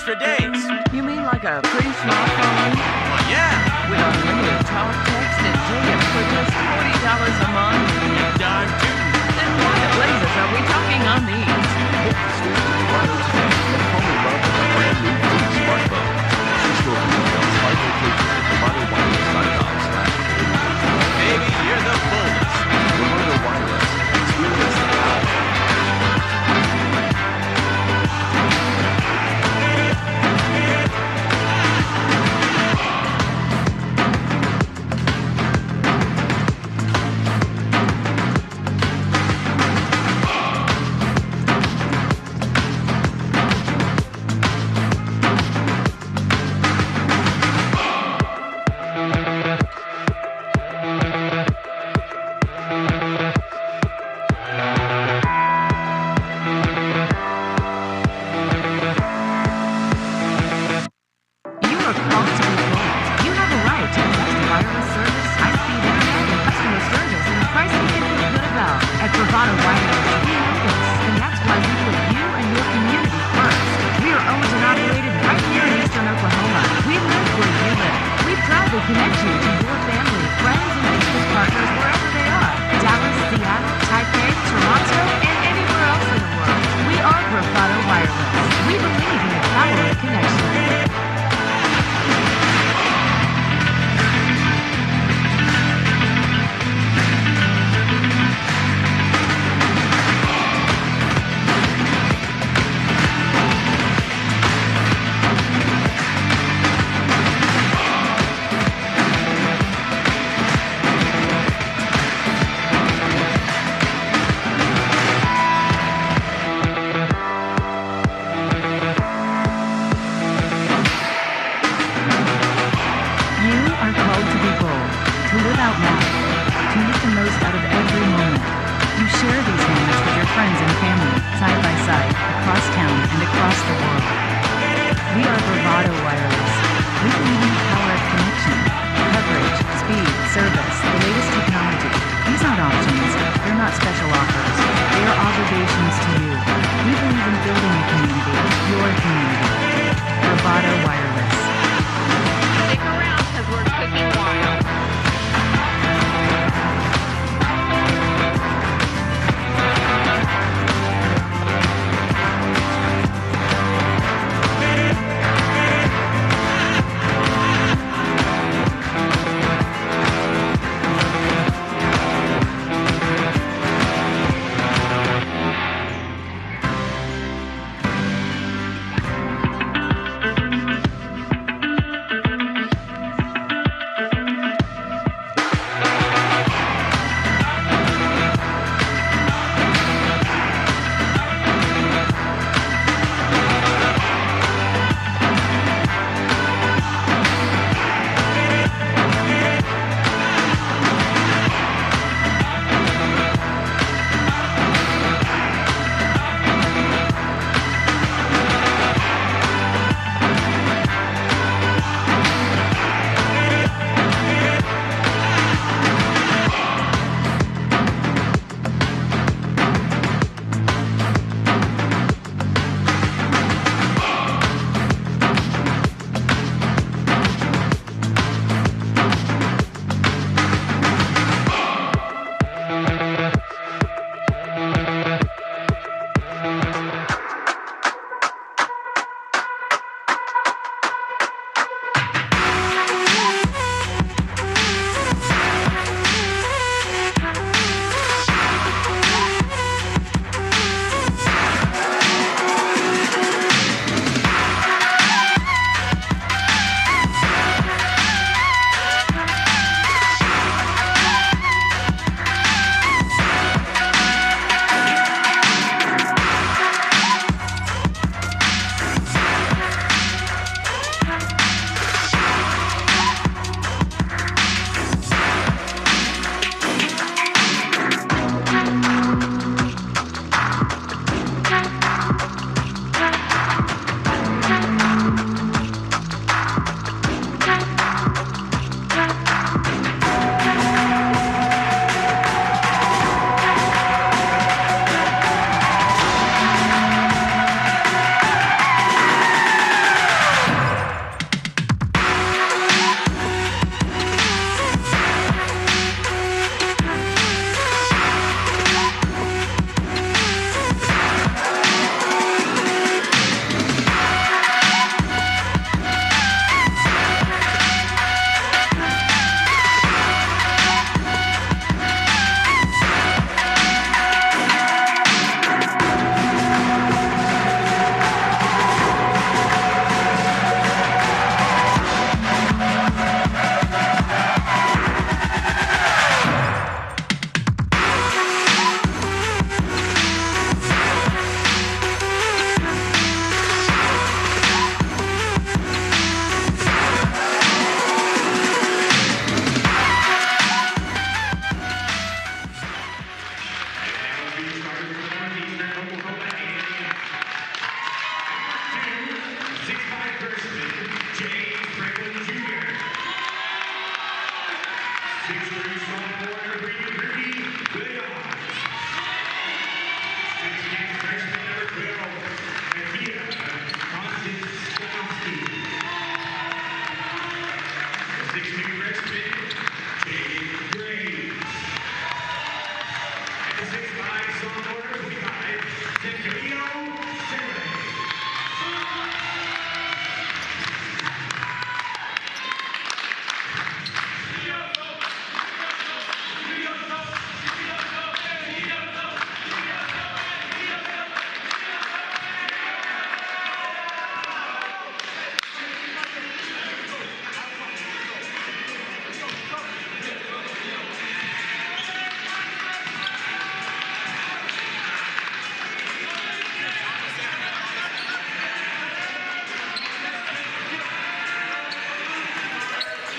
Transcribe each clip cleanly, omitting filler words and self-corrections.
extra days. You mean like a free smartphone? Well, yeah. With unlimited talk, text, and data for just $40 a month? You darn too. Then why the blazes are we talking on these? Hit the store to Bravado today and fall in love with a brand new free smartphone. See store details by location at bravadowireless.com/. Baby, you're the fullest. Bravado Wireless. Experience the power.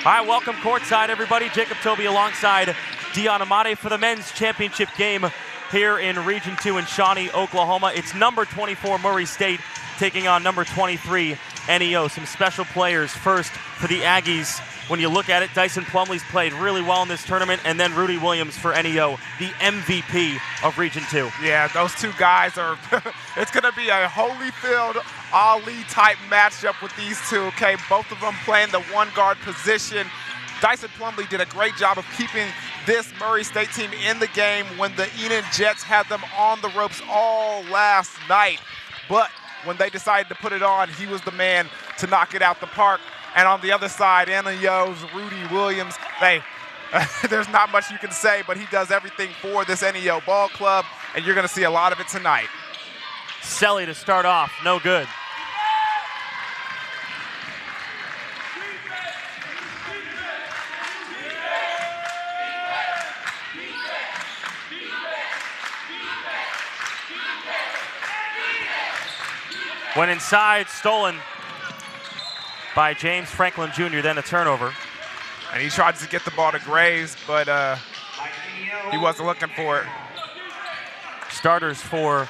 All right, welcome courtside, everybody. Jacob Deion alongside Deion Amade for the men's championship game here in Region 2 in Shawnee, Oklahoma. It's number 24 Murray State taking on number 23 NEO. Some special players first for the Aggies. When you look at it, Dyson Plumlee's played really well in this tournament, and then Rudy Williams for NEO, the MVP of Region 2. Yeah, those two guys are – it's going to be a Holyfield Ali-type matchup with these two, okay? Both of them playing the one-guard position. Dyson Plumlee did a great job of keeping this Murray State team in the game when the Enon Jets had them on the ropes all last night. But when they decided to put it on, he was the man to knock it out the park. And on the other side, NEO's Rudy Williams, there's not much you can say, but he does everything for this NEO ball club, and you're going to see a lot of it tonight. Selly to start off, no good. Went inside, stolen by James Franklin Jr., then a turnover. And he tried to get the ball to Graves, but he wasn't looking for it. Starters for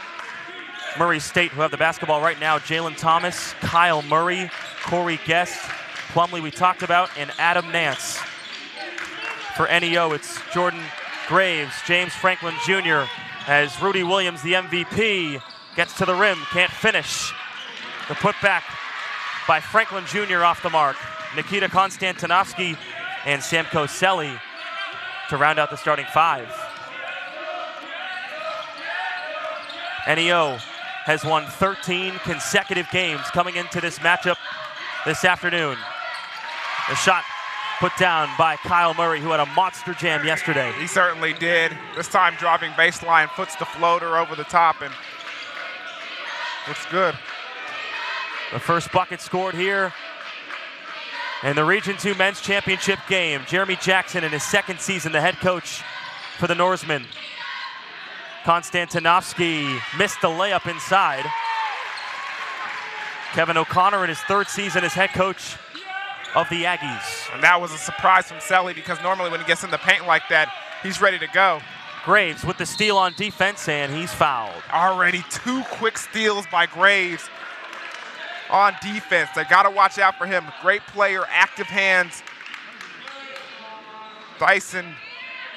Murray State, who have the basketball right now: Jalen Thomas, Kyle Murray, Corey Guest, Plumlee we talked about, and Adam Nance. For NEO, it's Jordan Graves, James Franklin Jr., as Rudy Williams, the MVP, gets to the rim, can't finish. The putback by Franklin Jr. off the mark. Nikita Konstantinovsky and Samko Selly to round out the starting five. NEO has won 13 consecutive games coming into this matchup this afternoon. The shot put down by Kyle Murray, who had a monster jam yesterday. He certainly did. This time driving baseline, puts the floater over the top, and looks good. The first bucket scored here in the Region 2 Men's Championship game. Jeremy Jackson in his second season, the head coach for the Norsemen. Konstantinovsky missed the layup inside. Kevin O'Connor in his third season as head coach of the Aggies. And that was a surprise from Selly, because normally when he gets in the paint like that, he's ready to go. Graves with the steal on defense, and he's fouled. Already two quick steals by Graves on defense. They got to watch out for him. Great player, active hands. Dyson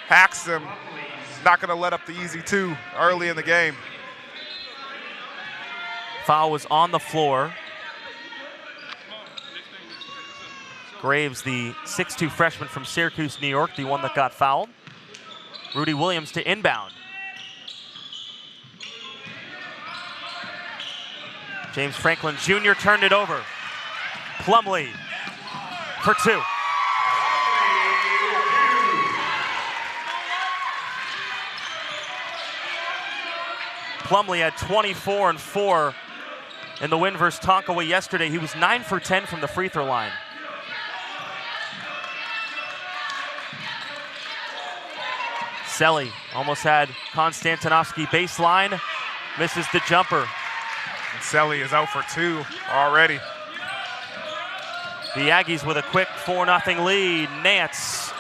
hacks him. Not going to let up the easy two early in the game. Foul was on the floor. Graves, the 6'2 freshman from Syracuse, New York, the one that got fouled. Rudy Williams to inbound. James Franklin Jr. turned it over. Plumlee for two. Plumlee had 24 and 4 in the win versus Tonkawa yesterday. He was 9 for 10 from the free throw line. Selly almost had Konstantinovsky baseline, misses the jumper. And Selly is out for 2 already. The Aggies with a quick 4-0 lead. Nance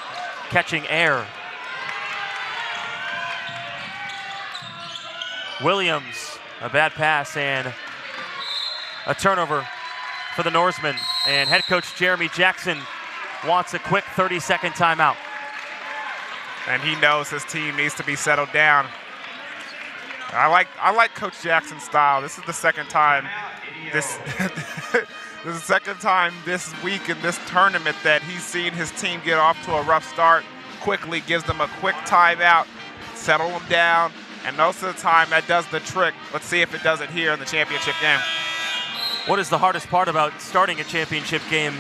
catching air. Williams, a bad pass and a turnover for the Norsemen. And head coach Jeremy Jackson wants a quick 30-second timeout. And he knows his team needs to be settled down. I like Coach Jackson's style. This is the second time this is the second time this week in this tournament that he's seen his team get off to a rough start. Quickly gives them a quick timeout, settle them down, and most of the time that does the trick. Let's see if it does it here in the championship game. What is the hardest part about starting a championship game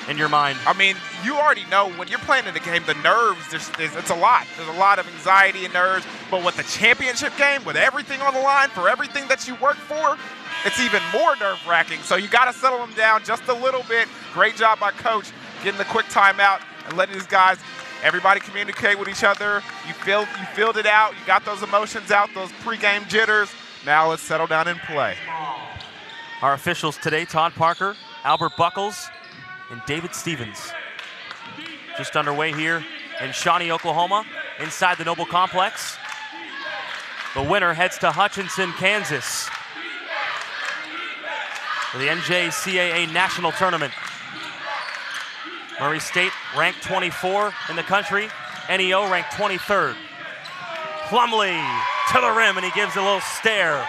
in your mind? I mean, you already know when you're playing in the game, the nerves, it's a lot. There's a lot of anxiety and nerves. But with the championship game, with everything on the line, for everything that you work for, it's even more nerve-wracking. So you got to settle them down just a little bit. Great job by Coach getting the quick timeout and letting these guys, everybody communicate with each other. You filled it out. You got those emotions out, those pregame jitters. Now let's settle down and play. Our officials today, Todd Parker, Albert Buckles, and David Stevens. Just underway here in Shawnee, Oklahoma, inside the Noble Complex. The winner heads to Hutchinson, Kansas for the NJCAA National Tournament. Murray State ranked 24 in the country, NEO ranked 23rd. Plumlee to the rim, and he gives a little stare.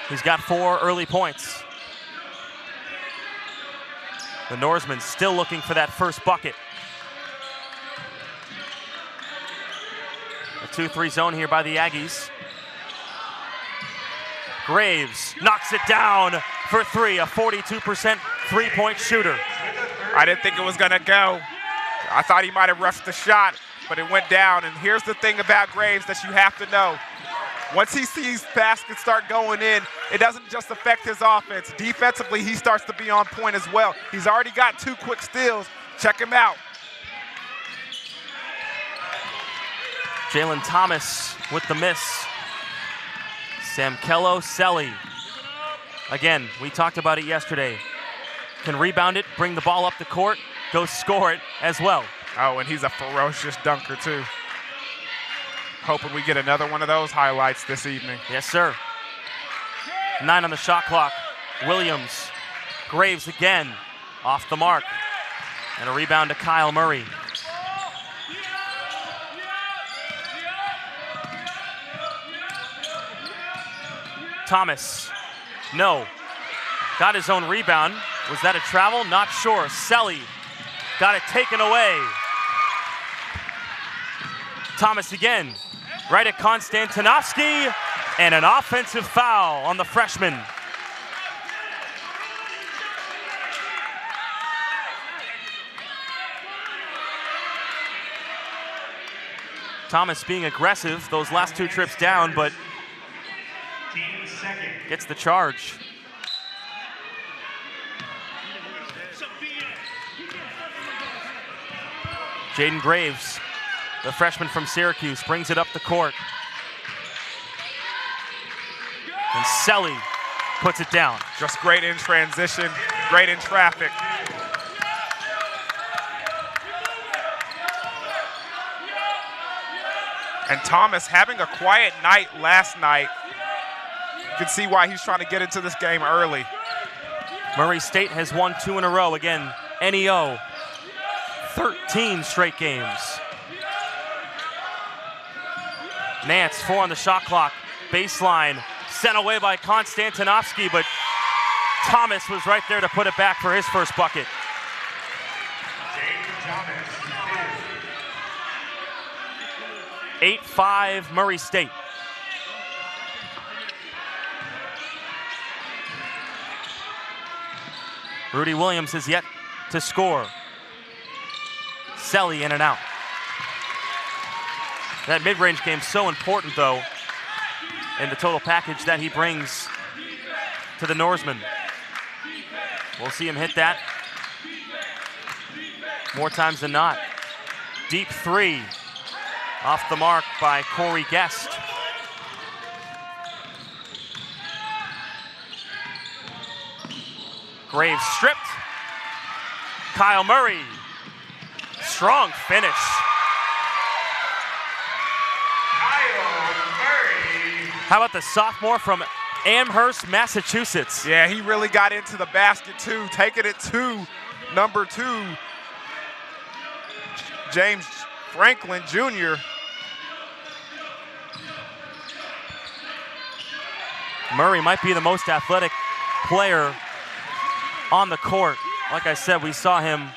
He's got 4 early points. The Norseman still looking for that first bucket. A 2-3 zone here by the Aggies. Graves knocks it down for 3, a 42% three-point shooter. I didn't think it was going to go. I thought he might have rushed the shot, but it went down. And here's the thing about Graves that you have to know. Once he sees baskets start going in, it doesn't just affect his offense. Defensively, he starts to be on point as well. He's already got 2 quick steals. Check him out. Jalen Thomas with the miss. Samkello Selly. Again, we talked about it yesterday. Can rebound it, bring the ball up the court, go score it as well. Oh, and he's a ferocious dunker too. Hoping we get another one of those highlights this evening. Yes, sir. 9 on the shot clock. Williams. Graves again off the mark. And a rebound to Kyle Murray. Thomas. No. Got his own rebound. Was that a travel? Not sure. Selly got it taken away. Thomas again. Right at Konstantinovsky, and an offensive foul on the freshman. Thomas being aggressive those last 2 trips down, but gets the charge. Jaden Graves, the freshman from Syracuse, brings it up the court. And Selly puts it down. Just great in transition, great in traffic. And Thomas having a quiet night last night. You can see why he's trying to get into this game early. Murray State has won 2 in a row. Again, NEO, 13 straight games. Nance, 4 on the shot clock. Baseline, sent away by Konstantinovsky, but Thomas was right there to put it back for his first bucket. 8-5 Murray State. Rudy Williams is yet to score. Selly in and out. That mid-range game so important, though, in the total package that he brings to the Norseman. We'll see him hit that more times than not. Deep 3 off the mark by Corey Guest. Graves stripped. Kyle Murray. Strong finish. How about the sophomore from Amherst, Massachusetts? Yeah, he really got into the basket too, taking it to number 2, James Franklin Jr. Murray might be the most athletic player on the court. Like I said, we saw him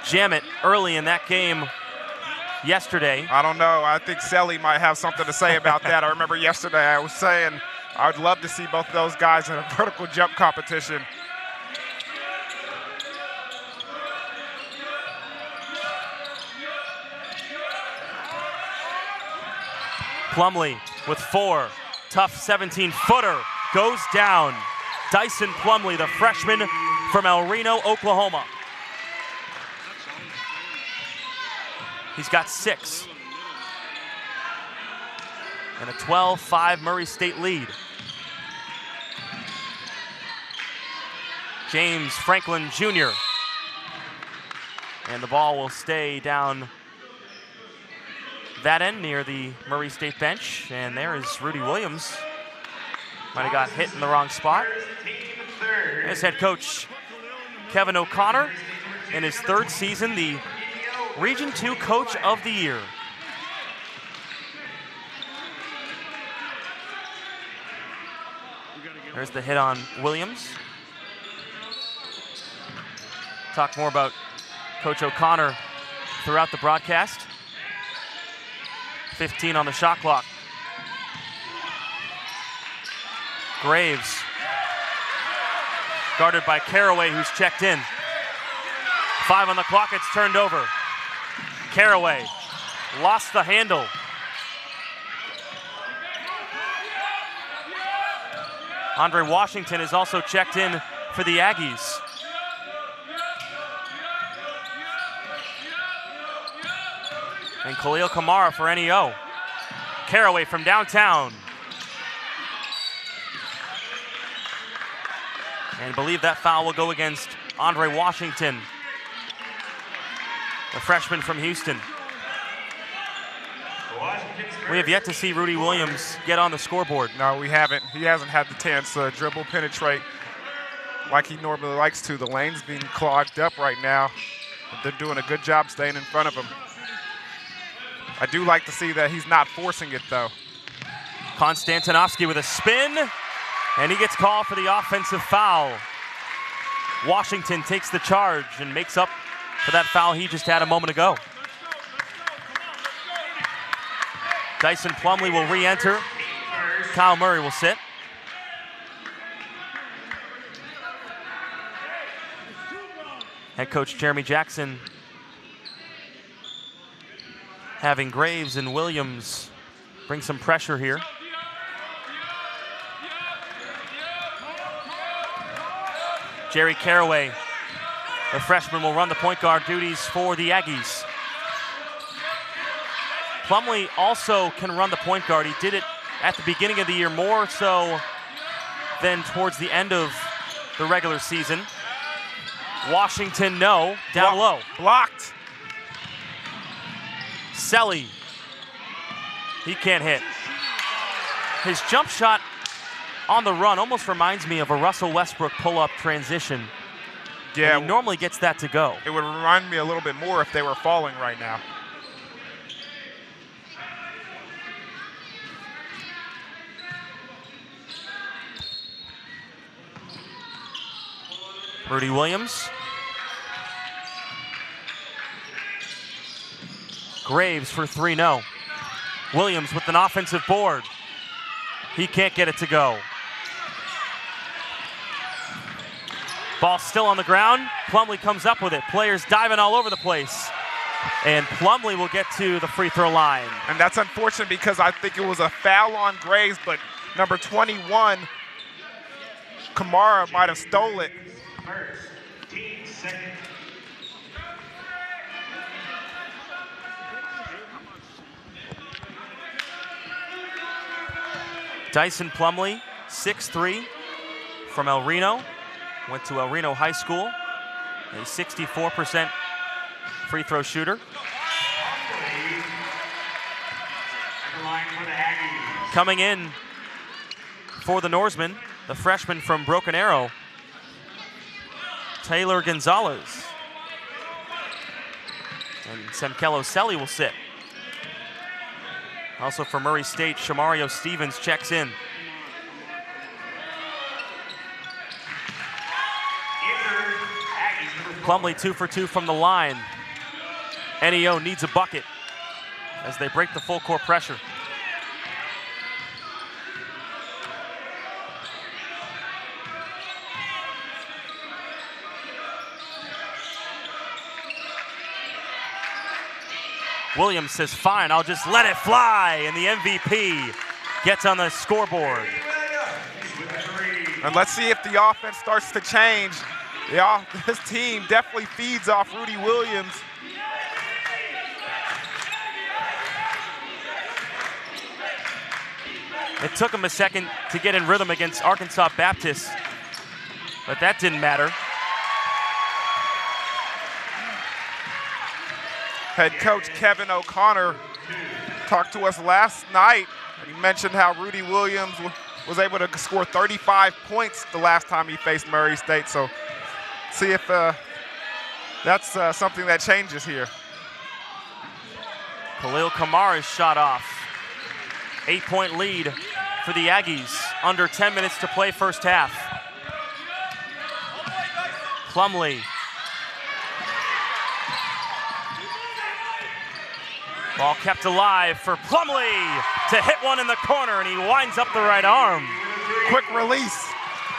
jam it early in that game yesterday. I don't know. I think Selly might have something to say about that. I remember yesterday I was saying I would love to see both of those guys in a vertical jump competition. Plumlee with 4. Tough 17-footer goes down. Dyson Plumlee, the freshman from El Reno, Oklahoma. He's got 6. And a 12-5 Murray State lead. James Franklin Jr. And the ball will stay down that end near the Murray State bench. And there is Rudy Williams. Might have got hit in the wrong spot. As head coach Kevin O'Connor in his 3rd season, the Region 2 Coach of the Year. There's the hit on Williams. Talk more about Coach O'Connor throughout the broadcast. 15 on the shot clock. Graves, guarded by Caraway, who's checked in. 5 on the clock, it's turned over. Caraway lost the handle. Andre Washington is also checked in for the Aggies. And Khalil Kamara for NEO. Caraway from downtown. And I believe that foul will go against Andre Washington, the freshman from Houston. We have yet to see Rudy Williams get on the scoreboard. No, we haven't. He hasn't had the chance to dribble, penetrate like he normally likes to. The lane's being clogged up right now. But they're doing a good job staying in front of him. I do like to see that he's not forcing it, though. Konstantinovsky with a spin, and he gets called for the offensive foul. Washington takes the charge and makes up for that foul he just had a moment ago. Dyson Plumlee will re-enter. Kyle Murray will sit. Head coach Jeremy Jackson having Graves and Williams bring some pressure here. Jerry Caraway, the freshman, will run the point guard duties for the Aggies. Plumlee also can run the point guard. He did it at the beginning of the year more so than towards the end of the regular season. Washington, no, down low. Blocked. Selly, he can't hit. His jump shot on the run almost reminds me of a Russell Westbrook pull-up transition. Yeah, and he normally gets that to go. It would remind me a little bit more if they were falling right now. Rudy Williams. Graves for 3, no. Williams with an offensive board. He can't get it to go. Ball still on the ground. Plumlee comes up with it. Players diving all over the place. And Plumlee will get to the free throw line. And that's unfortunate because I think it was a foul on Graves, but number 21, Kamara, might have stole it. Dyson Plumlee, 6'3", from El Reno. Went to El Reno High School. A 64% free throw shooter. Coming in for the Norsemen, the freshman from Broken Arrow, Taylor Gonzalez. And Semkello Selly will sit. Also for Murray State, Shamario Stevens checks in. Plumlee 2 for 2 from the line. NEO needs a bucket as they break the full court pressure. Williams says, fine, I'll just let it fly, and the MVP gets on the scoreboard. And let's see if the offense starts to change. This team definitely feeds off Rudy Williams. It took him a second to get in rhythm against Arkansas Baptist, but that didn't matter. Head coach Kevin O'Connor talked to us last night, and he mentioned how Rudy Williams was able to score 35 points the last time he faced Murray State. So see if that's something that changes here. Khalil Kamara's shot off. 8-point lead for the Aggies. Under 10 minutes to play first half. Plumlee. Ball kept alive for Plumlee to hit one in the corner, and he winds up the right arm. Quick release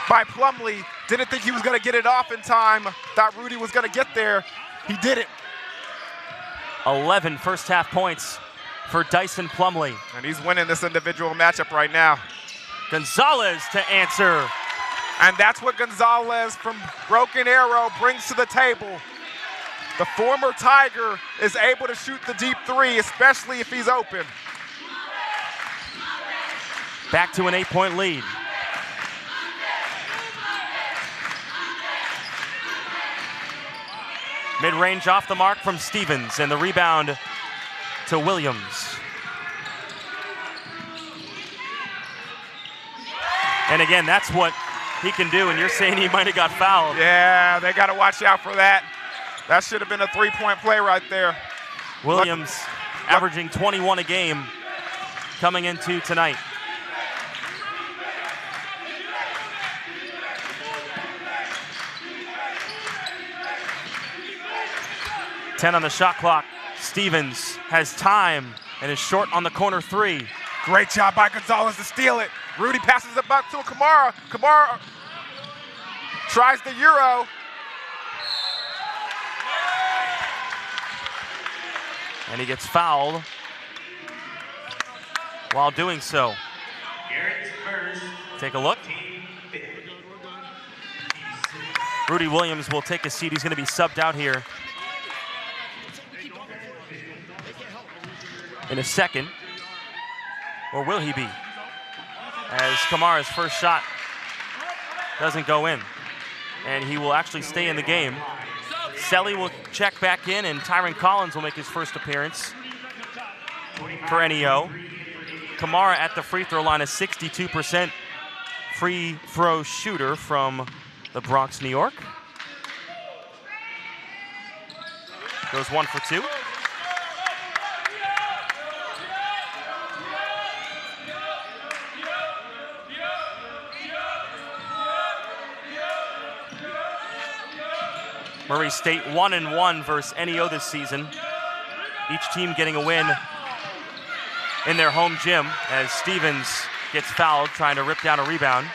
by Plumlee. Didn't think he was going to get it off in time. Thought Rudy was going to get there. He didn't. 11 first half points for Dyson Plumlee. And he's winning this individual matchup right now. Gonzalez to answer. And that's what Gonzalez from Broken Arrow brings to the table. The former Tiger is able to shoot the deep three, especially if he's open. Back to an 8-point lead. Mid-range off the mark from Stevens, and the rebound to Williams. And again, that's what he can do, and you're saying he might have got fouled. Yeah, they got to watch out for that. That should have been a three-point play right there. Williams averaging 21 a game coming into tonight. Ten on the shot clock. Stevens has time and is short on the corner three. Great job by Gonzalez to steal it. Rudy passes it back to Kamara. Kamara tries the Euro. And he gets fouled while doing so. Take a look. Rudy Williams will take a seat. He's going to be subbed out here in a second. Or will he be? As Kamara's first shot doesn't go in. And he will actually stay in the game. Selly will check back in, and Tyron Collins will make his first appearance for NEO. Kamara at the free throw line, a 62% free throw shooter from the Bronx, New York. Goes 1 for 2. Murray State 1-1 versus NEO this season. Each team getting a win in their home gym as Stevens gets fouled trying to rip down a rebound.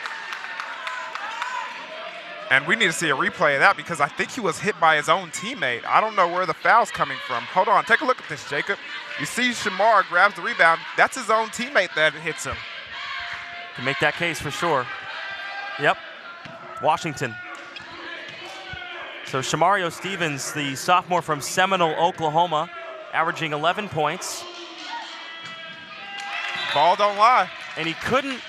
And we need to see a replay of that because I think he was hit by his own teammate. I don't know where the foul's coming from. Hold on, take a look at this, Jacob. You see Shamar grabs the rebound. That's his own teammate that hits him. Can make that case for sure. Yep, Washington. So Shamario Stevens, the sophomore from Seminole, Oklahoma, averaging 11 points. Ball don't lie. And he couldn't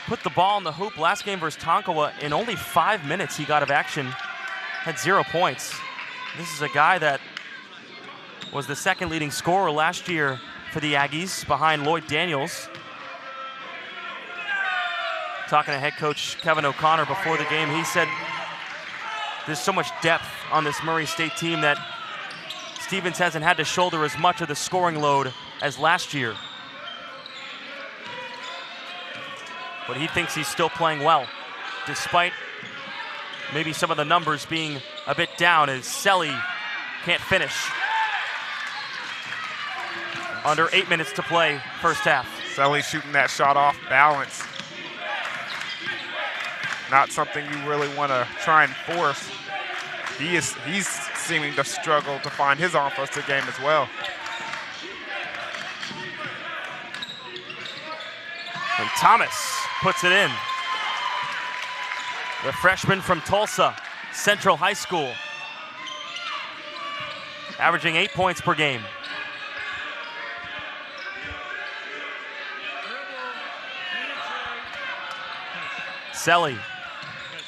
put the ball in the hoop last game versus Tonkawa. In only 5 minutes he got of action, had 0 points. This is a guy that was the second leading scorer last year for the Aggies behind Lloyd Daniels. Talking to head coach Kevin O'Connor before the game, he said there's so much depth on this Murray State team that Stevens hasn't had to shoulder as much of the scoring load as last year. But he thinks he's still playing well, despite maybe some of the numbers being a bit down as Selly can't finish. Under 8 minutes to play, first half. Selly shooting that shot off balance. Not something you really want to try and force. He's seeming to struggle to find his offensive game as well. And Thomas puts it in. The freshman from Tulsa Central High School, averaging 8 points per game. Selly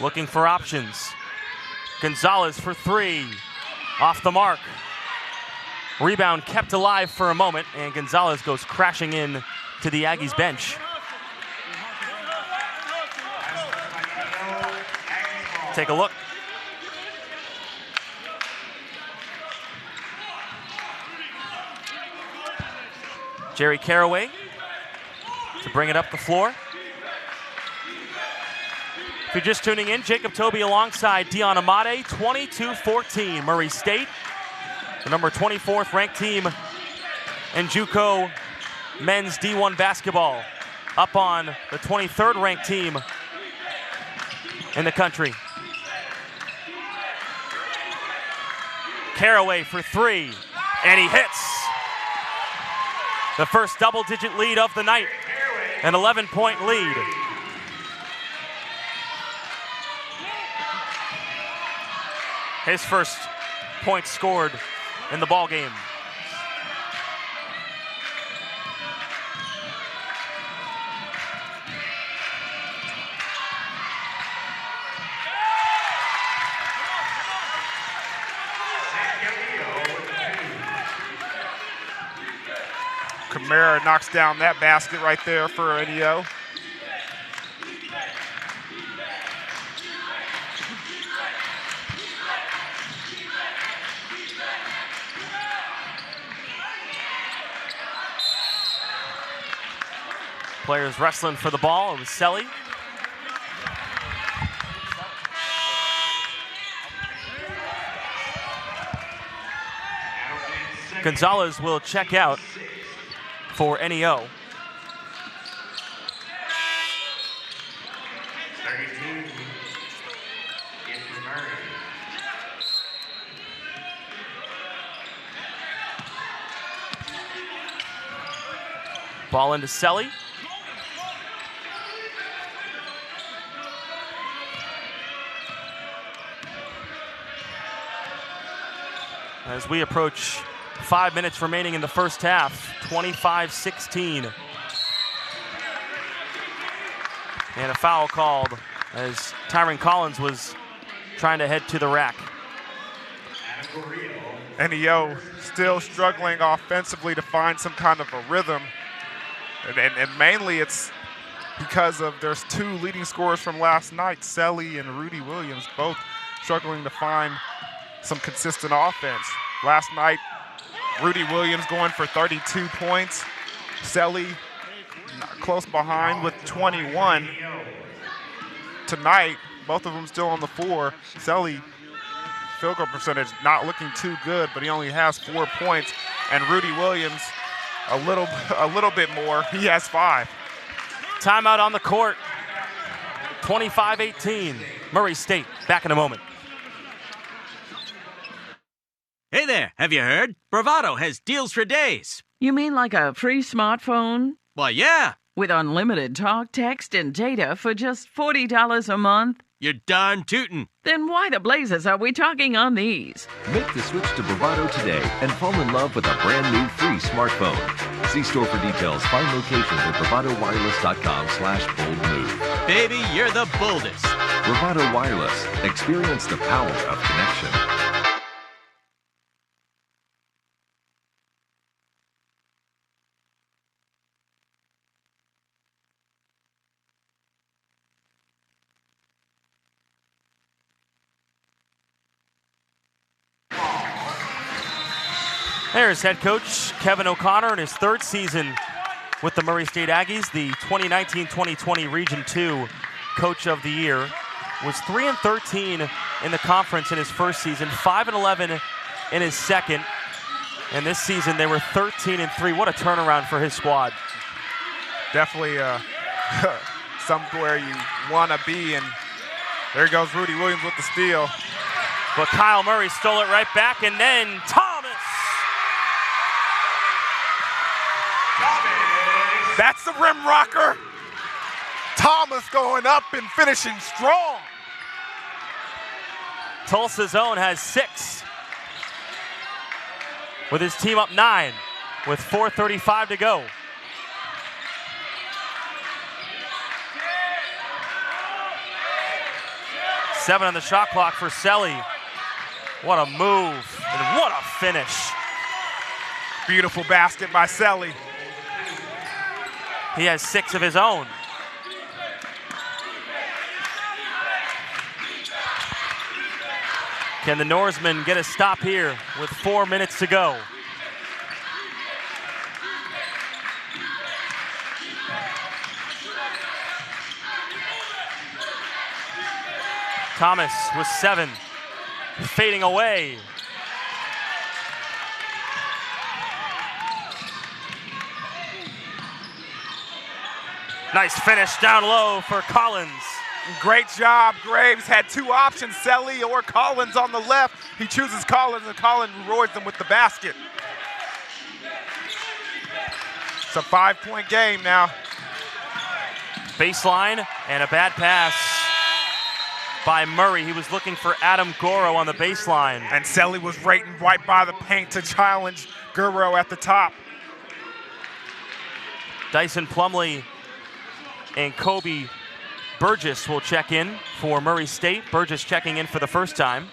looking for options. Gonzalez for three, off the mark. Rebound kept alive for a moment, and Gonzalez goes crashing in to the Aggies bench. Take a look. Jerry Caraway to bring it up the floor. If you're just tuning in, Jacob Toby alongside Deion Amade, 22-14. Murray State, the number 24th ranked team in JUCO men's D1 basketball, up on the 23rd ranked team in the country. Caraway for three, and he hits. The first double-digit lead of the night, an 11-point lead. His first point scored in the ball game. Kamara knocks down that basket right there for NEO. Players wrestling for the ball. It was Selly. Gonzalez will check out for NEO. Ball into Selly. As we approach 5 minutes remaining in the first half, 25-16. And a foul called as Tyron Collins was trying to head to the rack. NEO still struggling offensively to find some kind of a rhythm. And mainly it's because of there's two leading scorers from last night, Selly and Rudy Williams, both struggling to find some consistent offense. Last night, Rudy Williams going for 32 points. Selly close behind with 21. Tonight, both of them still on the floor. Selly, field goal percentage not looking too good, but he only has 4 points. And Rudy Williams, a little bit more. He has 5. Timeout on the court. 25-18. Murray State back in a moment. Hey there, have you heard? Bravado has deals for days. You mean like a free smartphone? Well, yeah. With unlimited talk, text, and data for just $40 a month? You're darn tootin'. Then why the blazes are we talking on these? Make the switch to Bravado today and fall in love with a brand new free smartphone. See store for details. Find locations at bravadowireless.com/boldmove. Baby, you're the boldest. Bravado Wireless. Experience the power of connection. There's head coach Kevin O'Connor in his third season with the Murray State Aggies, the 2019-2020 Region 2 Coach of the Year. Was 3-13 in the conference in his first season, 5-11 in his second. And this season they were 13-3. What a turnaround for his squad. Definitely somewhere you want to be. And there goes Rudy Williams with the steal. But Kyle Murray stole it right back, and then Thomas. That's the rim rocker. Thomas going up and finishing strong. Tulsa's own has 6. With his team up 9 with 4:35 to go. Seven on the shot clock for Selly. What a move, and what a finish. Beautiful basket by Selly. He has 6 of his own. Can the Norsemen get a stop here with 4 minutes to go? Thomas with 7, fading away. Nice finish down low for Collins. Great job, Graves. Had 2 options, Selly or Collins on the left. He chooses Collins, and Collins rewards them with the basket. It's a 5-point game now. Baseline and a bad pass by Murray. He was looking for Adam Goro on the baseline. And Selly was right by the paint to challenge Guro at the top. Dyson Plumlee and Kobe Burgess will check in for Murray State. Burgess checking in for the first time.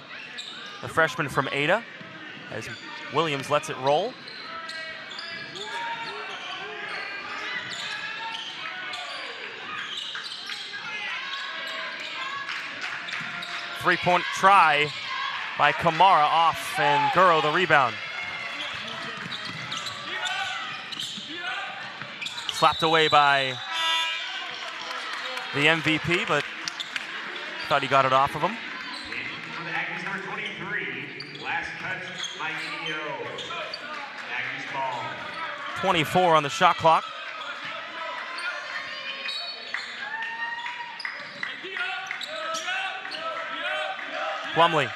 The freshman from Ada, as Williams lets it roll. Three-point try by Kamara off, and Guro the rebound. Slapped away by the MVP, but thought he got it off of him. For the Aggies, number 23, last touch by Neo. Aggies ball. 24 on the shot clock. Plumlee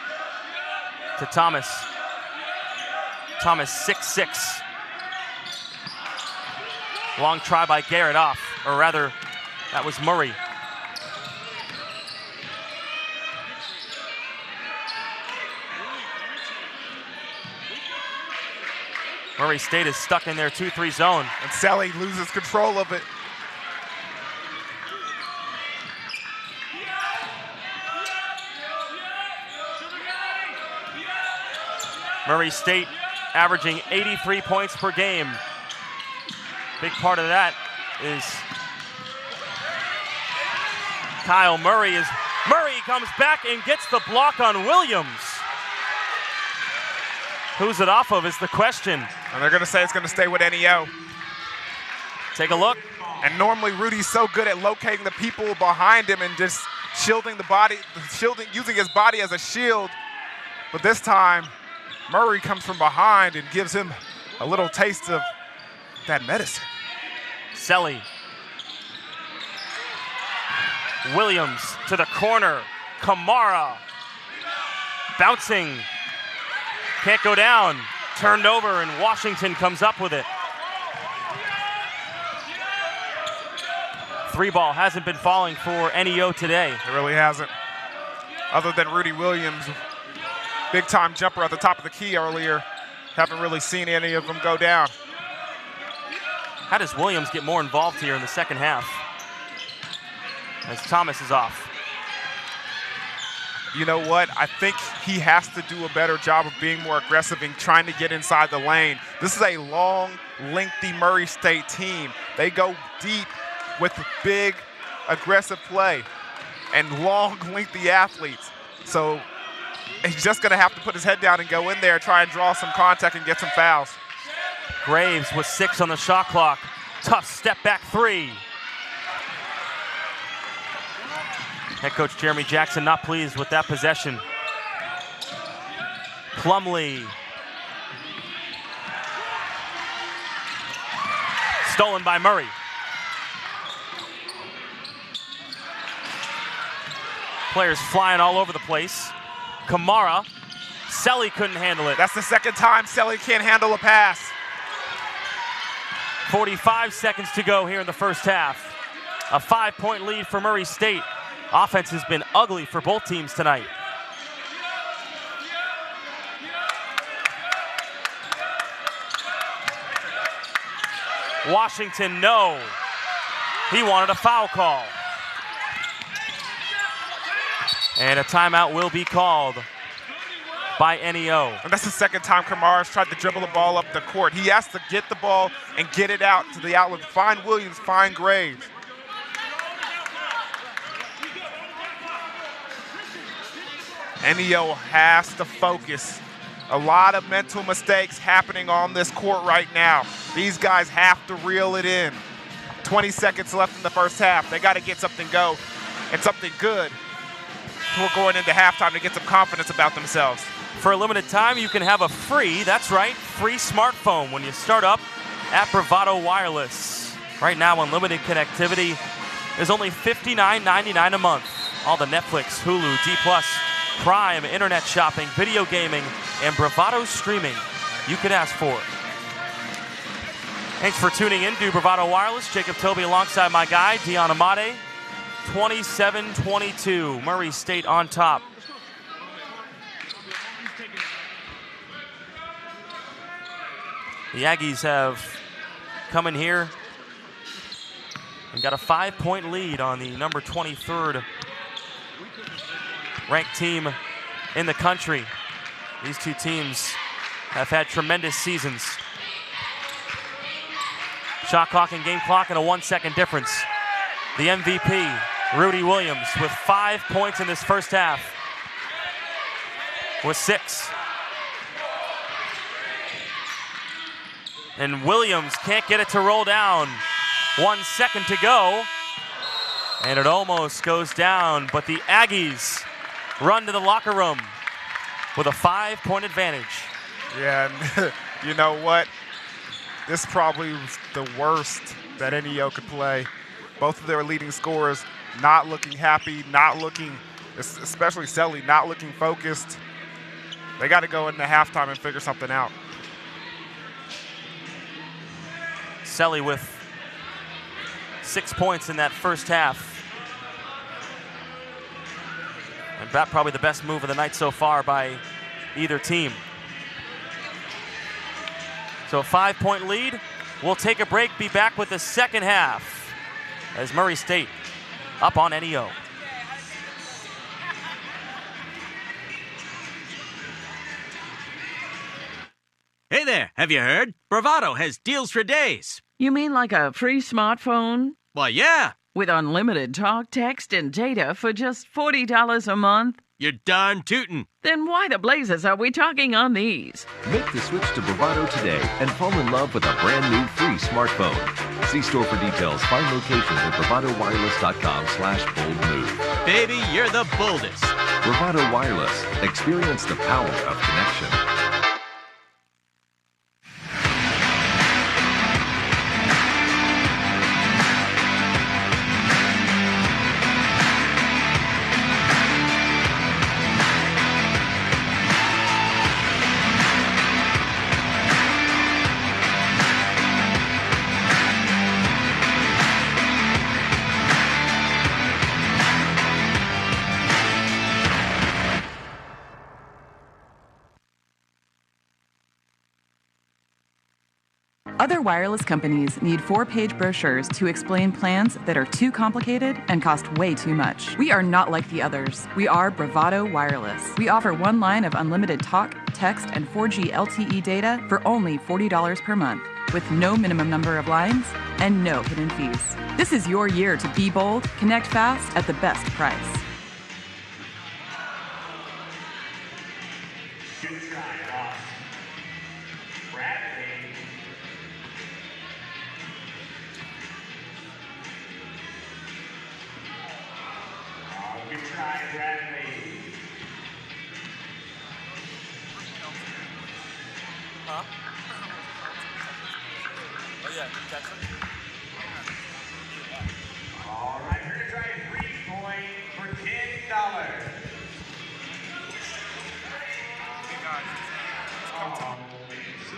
to Thomas. Thomas 6'6". Long try by Garrett off, or rather, that was Murray. Murray State is stuck in their 2-3 zone. And Selly loses control of it. Murray State averaging 83 points per game. Big part of that is Kyle Murray. Murray comes back and gets the block on Williams. Who's it off of is the question. And they're going to say it's going to stay with NEO. Take a look. And normally Rudy's so good at locating the people behind him and just shielding the body, using his body as a shield. But this time, Murray comes from behind and gives him a little taste of that medicine. Selly. Williams to the corner. Kamara. Bouncing. Can't go down. Turned over, and Washington comes up with it. 3-ball hasn't been falling for NEO today. It really hasn't. Other than Rudy Williams, big time jumper at the top of the key earlier. Haven't really seen any of them go down. How does Williams get more involved here in the second half? As Thomas is off. You know what? I think he has to do a better job of being more aggressive and trying to get inside the lane. This is a long, lengthy Murray State team. They go deep with big, aggressive play and long, lengthy athletes. So he's just going to have to put his head down and go in there, try and draw some contact and get some fouls. Graves with 6 on the shot clock. Tough step back 3. Head coach Jeremy Jackson not pleased with that possession. Plumlee. Stolen by Murray. Players flying all over the place. Kamara. Selly couldn't handle it. That's the second time Selly can't handle a pass. 45 seconds to go here in the first half. A 5-point lead for Murray State. Offense has been ugly for both teams tonight. Washington, no. He wanted a foul call. And a timeout will be called by NEO. And that's the second time Kamara's tried to dribble the ball up the court. He has to get the ball and get it out to the outlet. Find Williams, find Graves. NEO has to focus. A lot of mental mistakes happening on this court right now. These guys have to reel it in. 20 seconds left in the first half. They got to get something go and something good. We're going into halftime to get some confidence about themselves. For a limited time, you can have a free, that's right, free smartphone when you start up at Bravado Wireless. Right now, unlimited connectivity is only $59.99 a month. All the Netflix, Hulu, D+, Prime, internet shopping, video gaming, and Bravado streaming you could ask for. Thanks for tuning in to Bravado Wireless. Jacob Toby alongside my guy, Deion Amade. 27-22, Murray State on top. The Aggies have come in here and got a 5-point lead on the number 23rd ranked team in the country. These two teams have had tremendous seasons. Shot clock and game clock and a 1-second difference. The MVP, Rudy Williams, with 5 points in this first half. With 6. And Williams can't get it to roll down. 1 second to go. And it almost goes down, but the Aggies run to the locker room with a 5-point advantage. Yeah, and you know what? This probably was the worst that NEO could play. Both of their leading scorers not looking happy, not looking, especially Selly, not looking focused. They got to go into halftime and figure something out. Selly with 6 points in that first half. And that probably the best move of the night so far by either team. So a 5-point lead. We'll take a break, be back with the second half as Murray State up on NEO. Hey there, have you heard? Bravado has deals for days. You mean like a free smartphone? Well, yeah. With unlimited talk, text, and data for just $40 a month? You're darn tootin'. Then why the blazes are we talking on these? Make the switch to Bravado today and fall in love with a brand new free smartphone. See store for details. Find locations at bravadowireless.com/boldmove. Baby, you're the boldest. Bravado Wireless. Experience the power of connection. Other wireless companies need 4-page brochures to explain plans that are too complicated and cost way too much. We are not like the others. We are Bravado Wireless. We offer 1 line of unlimited talk, text, and 4G LTE data for only $40 per month, with no minimum number of lines and no hidden fees. This is your year to be bold, connect fast at the best price. Good try, Ross. Bradley. Good try, Bradley. Huh? Oh, yeah. You text him? All right, we're going to try a freeze point for $10. Hey guys, come talk. So,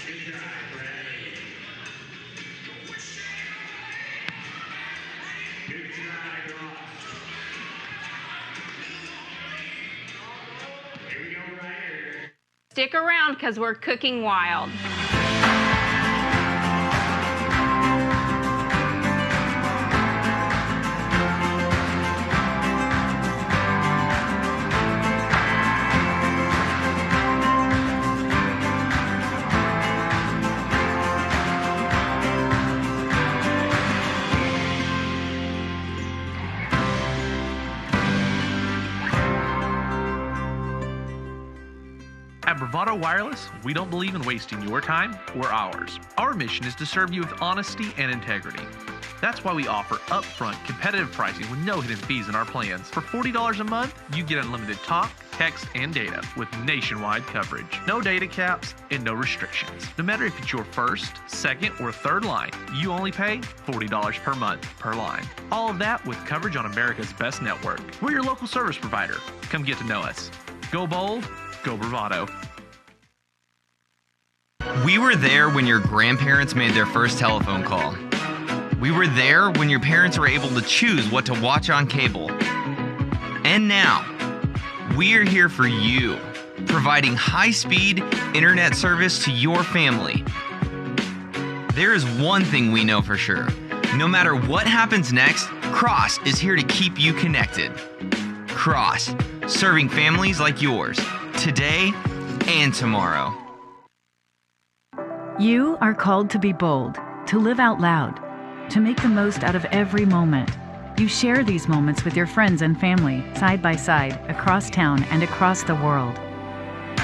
good try, Brad. Good try, Ross. Here we go, Ryder. Stick around because we're cooking wild. At Bravado Wireless, we don't believe in wasting your time or ours. Our mission is to serve you with honesty and integrity. That's why we offer upfront competitive pricing with no hidden fees in our plans. For $40 a month, you get unlimited talk, text, and data with nationwide coverage. No data caps and no restrictions. No matter if it's your first, second, or third line, you only pay $40 per month per line. All of that with coverage on America's best network. We're your local service provider. Come get to know us. Go bold. Go Bravado. We were there when your grandparents made their first telephone call. We were there when your parents were able to choose what to watch on cable. And now, we are here for you, providing high-speed internet service to your family. There is one thing we know for sure. No matter what happens next, Cross is here to keep you connected. Cross, serving families like yours, today and tomorrow. You are called to be bold, to live out loud, to make the most out of every moment. You share these moments with your friends and family, side by side, across town and across the world.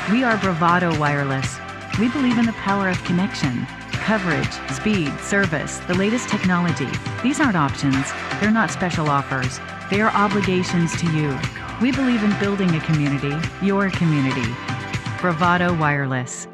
We are Bravado Wireless. We believe in the power of connection, coverage, speed, service, the latest technology. These aren't options. They're not special offers. They are obligations to you. We believe in building a community, your community. Bravado Wireless.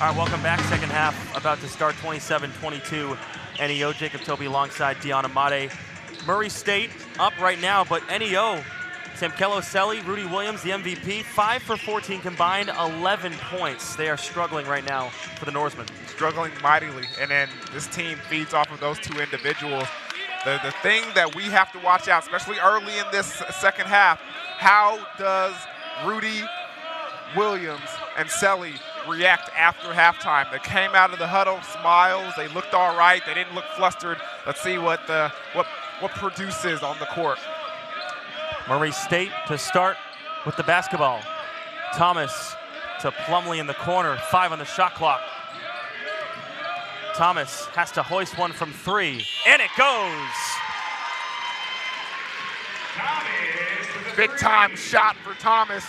All right, welcome back. Second half about to start. 27-22. NEO, Jacob Toby alongside Deion Amade. Murray State up right now, but NEO, Samkelo Selly, Rudy Williams, the MVP, 5 for 14 combined, 11 points. They are struggling right now for the Norsemen. Struggling mightily, and then this team feeds off of those two individuals. The thing that we have to watch out, especially early in this second half, how does Rudy Williams and Selly react after halftime? They came out of the huddle, smiles, they looked all right, they didn't look flustered. Let's see what produces on the court. Murray State to start with the basketball. Thomas to Plumlee in the corner, 5 on the shot clock. Thomas has to hoist one from 3, and it goes. Big time shot for Thomas.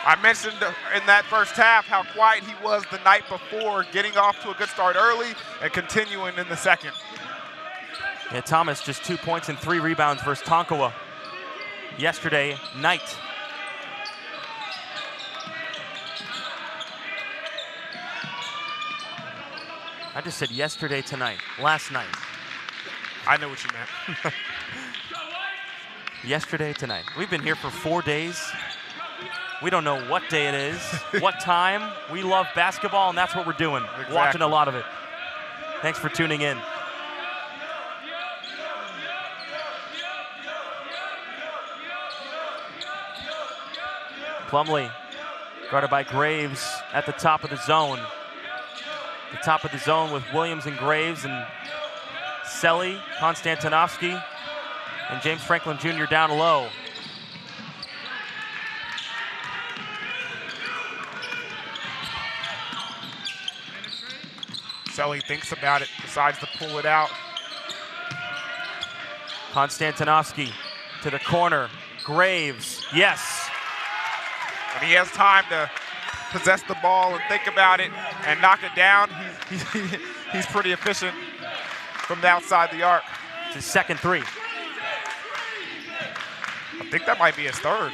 I mentioned in that first half how quiet he was the night before, getting off to a good start early and continuing in the second. Yeah, Thomas just 2 points and 3 rebounds versus Tonkawa yesterday night. I just said yesterday tonight, last night. I know what you meant. Yesterday tonight. We've been here for 4 days. We don't know what day it is, what time. We love basketball, and that's what we're doing. Exactly. Watching a lot of it. Thanks for tuning in. Plumlee, guarded by Graves at the top of the zone. The top of the zone with Williams and Graves and Selly, Konstantinovsky, and James Franklin Jr. down low. Selly thinks about it, decides to pull it out. Konstantinovsky to the corner. Graves, yes. And he has time to possess the ball and think about it and knock it down. He's pretty efficient from the outside the arc. It's his second 3. I think that might be his third.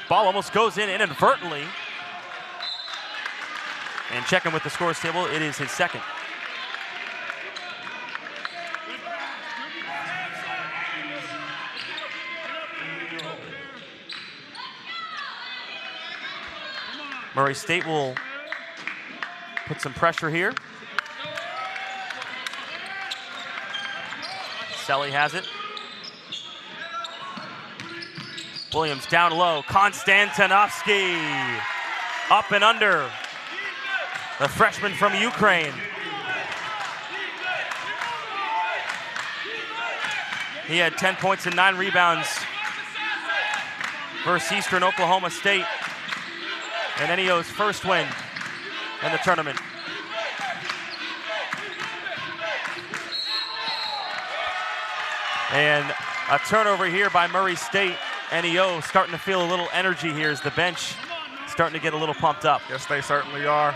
Ball almost goes in inadvertently. And checking with the scores table, it is his second. Murray State will put some pressure here. Selly has it. Williams down low. Konstantinovsky up and under. The freshman from Ukraine. He had 10 points and 9 rebounds versus Eastern Oklahoma State. And NEO's first win in the tournament. And a turnover here by Murray State. NEO starting to feel a little energy here as the bench starting to get a little pumped up. Yes, they certainly are.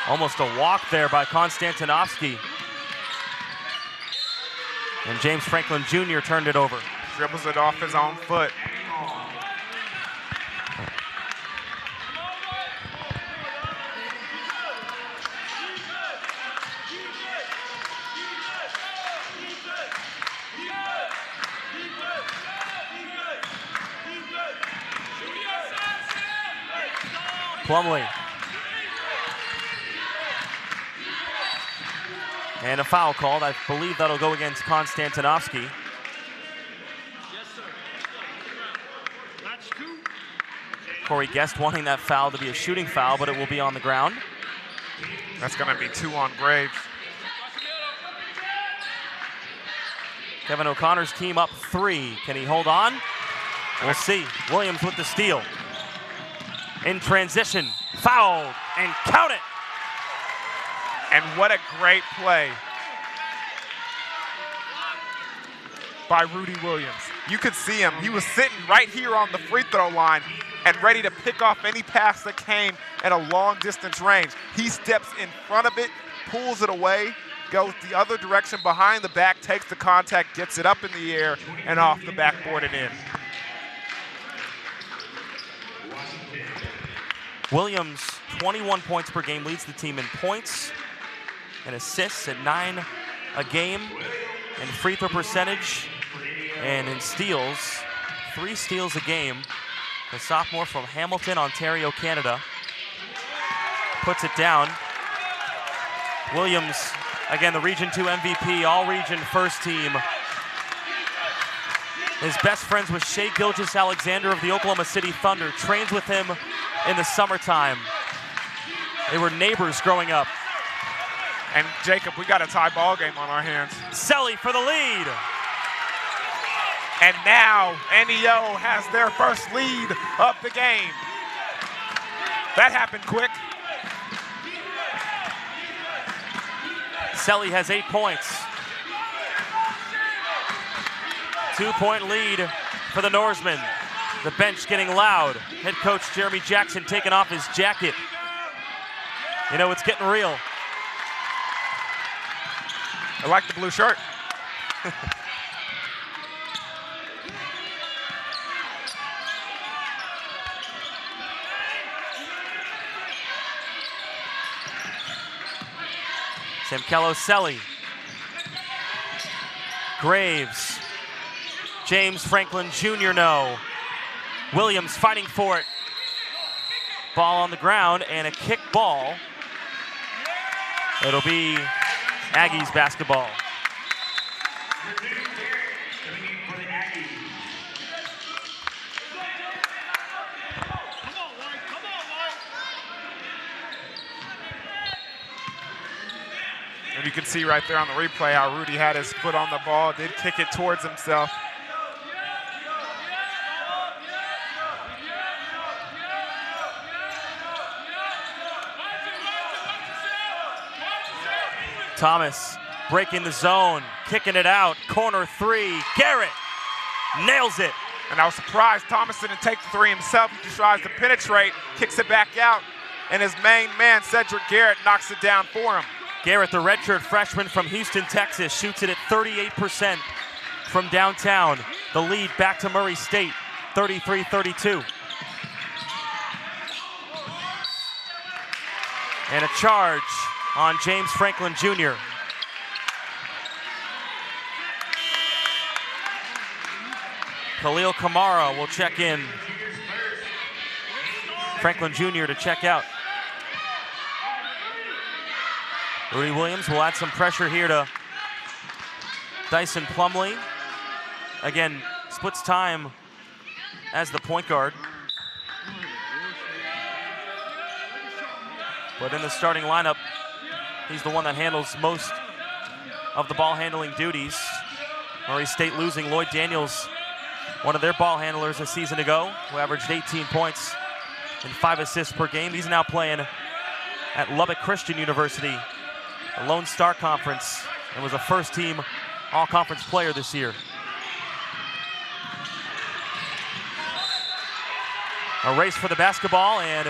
Almost a walk there by Konstantinovsky. And James Franklin Jr. turned it over. Dribbles it off his own foot. Plumlee. And a foul called. I believe that'll go against Konstantinovsky. Corey Guest wanting that foul to be a shooting foul, but it will be on the ground. That's going to be 2 on Graves. Kevin O'Connor's team up 3. Can he hold on? We'll see. Williams with the steal. In transition, fouled, and count it. And what a great play by Rudy Williams. You could see him. He was sitting right here on the free throw line. and ready to pick off any pass that came at a long distance range. He steps in front of it, pulls it away, goes the other direction behind the back, takes the contact, gets it up in the air, and off the backboard and in. Williams, 21 points per game, leads the team in points and assists at 9 a game, in free throw percentage, and in steals, 3 steals a game. The sophomore from Hamilton, Ontario, Canada, puts it down. Williams, again, the Region 2 MVP, all-region first team. Is best friends with Shai Gilgeous-Alexander of the Oklahoma City Thunder, trains with him in the summertime. They were neighbors growing up. And Jacob, we got a tie ball game on our hands. Selly for the lead. And now NEO has their first lead of the game. That happened quick. Selly has 8 points. 2-point lead for the Norsemen. The bench getting loud. Head coach Jeremy Jackson taking off his jacket. You know, it's getting real. I like the blue shirt. Samkello Selly. Graves. James Franklin Jr. no. Williams fighting for it. Ball on the ground and a kick ball. It'll be Aggies basketball. And you can see right there on the replay how Rudy had his foot on the ball, did kick it towards himself. Thomas breaking the zone, kicking it out, corner 3, Garrett nails it. And I was surprised Thomas didn't take the 3 himself. He just tries to penetrate, kicks it back out, and his main man, Cedric Garrett, knocks it down for him. Garrett, the redshirt freshman from Houston, Texas, shoots it at 38% from downtown. The lead back to Murray State, 33-32. And a charge on James Franklin Jr. Khalil Kamara will check in. Franklin Jr. to check out. Rudy Williams will add some pressure here to Dyson Plumlee. Again, splits time as the point guard. But in the starting lineup, he's the one that handles most of the ball handling duties. Murray State losing Lloyd Daniels, one of their ball handlers a season ago, who averaged 18 points and 5 assists per game. He's now playing at Lubbock Christian University, the Lone Star Conference, and was a first-team all-conference player this year. A race for the basketball, and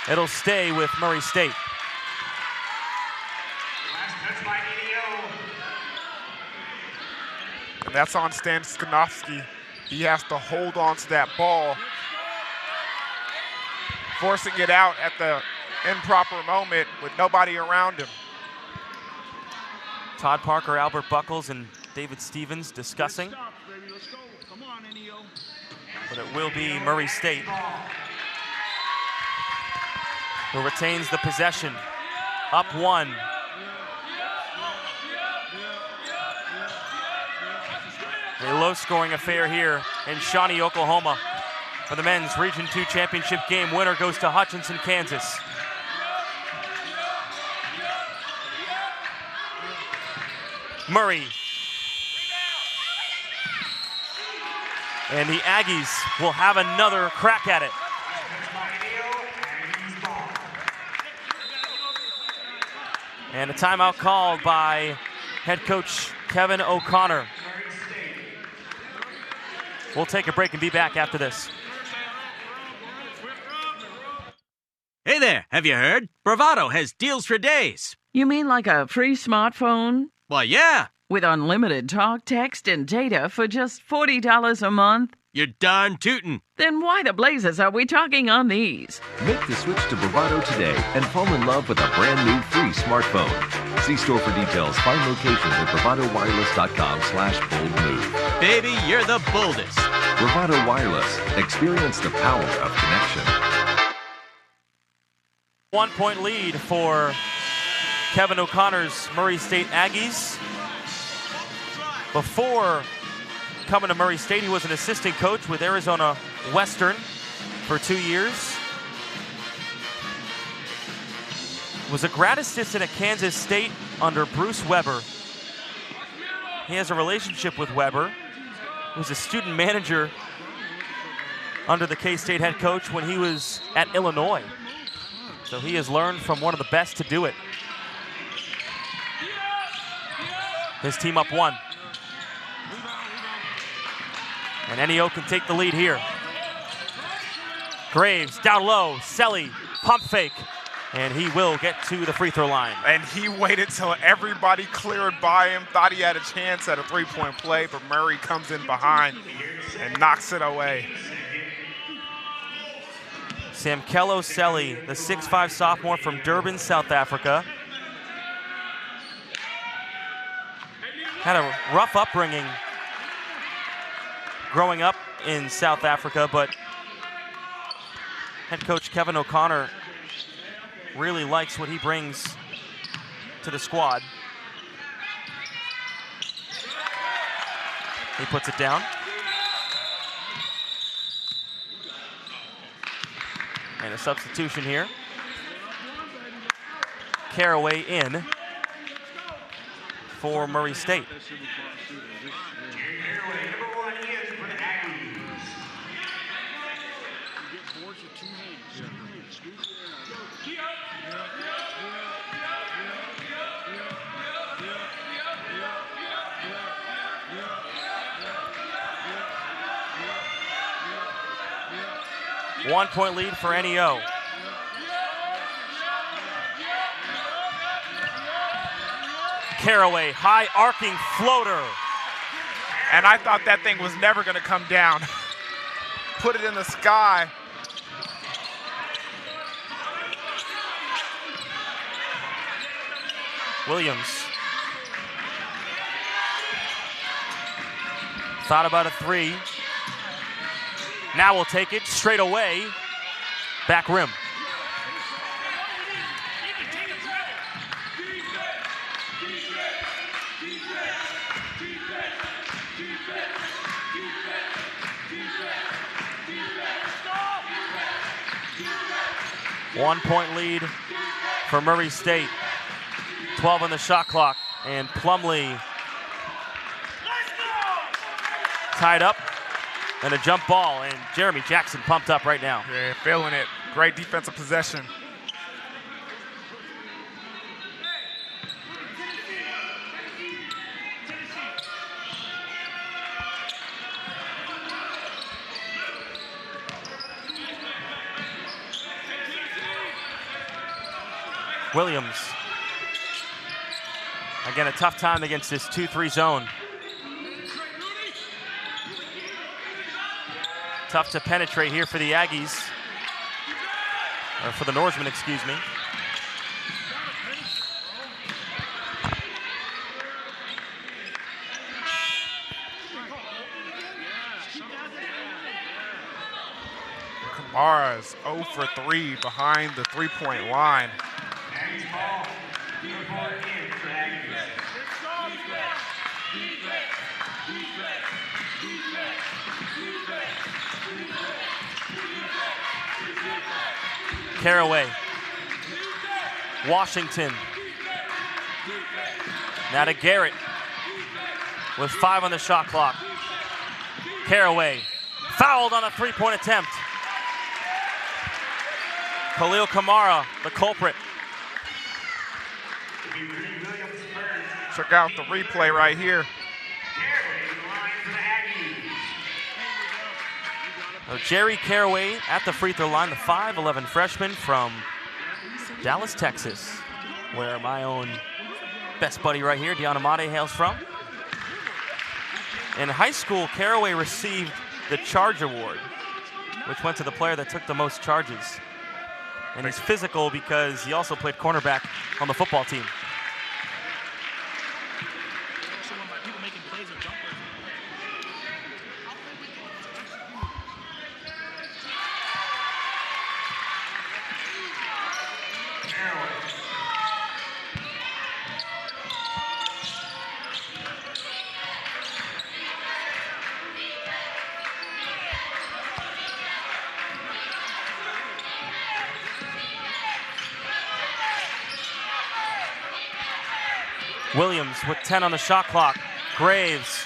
it'll stay with Murray State. And that's on Stan Skanofsky. He has to hold on to that ball, forcing it out at the improper moment with nobody around him. Todd Parker, Albert Buckles, and David Stevens discussing. But it will be Murray State who retains the possession. Up 1. A low-scoring affair here in Shawnee, Oklahoma. For the men's Region 2 championship game, winner goes to Hutchinson, Kansas. Murray. And the Aggies will have another crack at it. And a timeout called by head coach Kevin O'Connor. We'll take a break and be back after this. Hey there, have you heard? Bravado has deals for days. You mean like a free smartphone? Well, yeah. With unlimited talk, text, and data for just $40 a month? You're darn tootin'. Then why the blazes are we talking on these? Make the switch to Bravado today and fall in love with a brand new free smartphone. See store for details. Find locations at bravadowireless.com/boldmove. Baby, you're the boldest. Bravado Wireless. Experience the power of connection. 1 point lead for Kevin O'Connor's Murray State Aggies. Before coming to Murray State, he was an assistant coach with Arizona Western for 2 years. Was a grad assistant at Kansas State under Bruce Weber. He has a relationship with Weber. He was a student manager under the K-State head coach when he was at Illinois. So he has learned from one of the best to do it. His team up 1. And NEO can take the lead here. Graves down low, Selly, pump fake, and he will get to the free throw line. And he waited till everybody cleared by him, thought he had a chance at a three-point play, but Murray comes in behind and knocks it away. Samkelo Selly, the 6'5" sophomore from Durban, South Africa. Had a rough upbringing growing up in South Africa, but head coach Kevin O'Connor really likes what he brings to the squad. He puts it down. And a substitution here. Caraway in for Murray State. Caraway, number 1 in for the Aggies. 1 point lead for NEO. Caraway, high arcing floater. And I thought that thing was never going to come down. Put it in the sky. Williams. Thought about a 3. Now we'll take it straight away. Back rim. One point lead for Murray State. 12 on the shot clock, and Plumlee tied up, and a jump ball, and Jeremy Jackson pumped up right now. Yeah, feeling it. Great defensive possession. Williams. Again, a tough time against this 2-3 zone. Tough to penetrate here for the Aggies. Or for the Norsemen, excuse me. Kamara's 0 for 3 behind the three-point line. Aggies ball. Number 4 in for Aggies. Caraway. Washington. Now to Garrett with 5 on the shot clock. Caraway fouled on a three-point attempt. Khalil Kamara, the culprit. Check out the replay right here. So Jerry Caraway at the free throw line, the 5'11" freshman from Dallas, Texas, where my own best buddy right here, Deion Amade, hails from. In high school, Caraway received the Charge Award, which went to the player that took the most charges. And he's physical because he also played cornerback on the football team. Williams with 10 on the shot clock. Graves.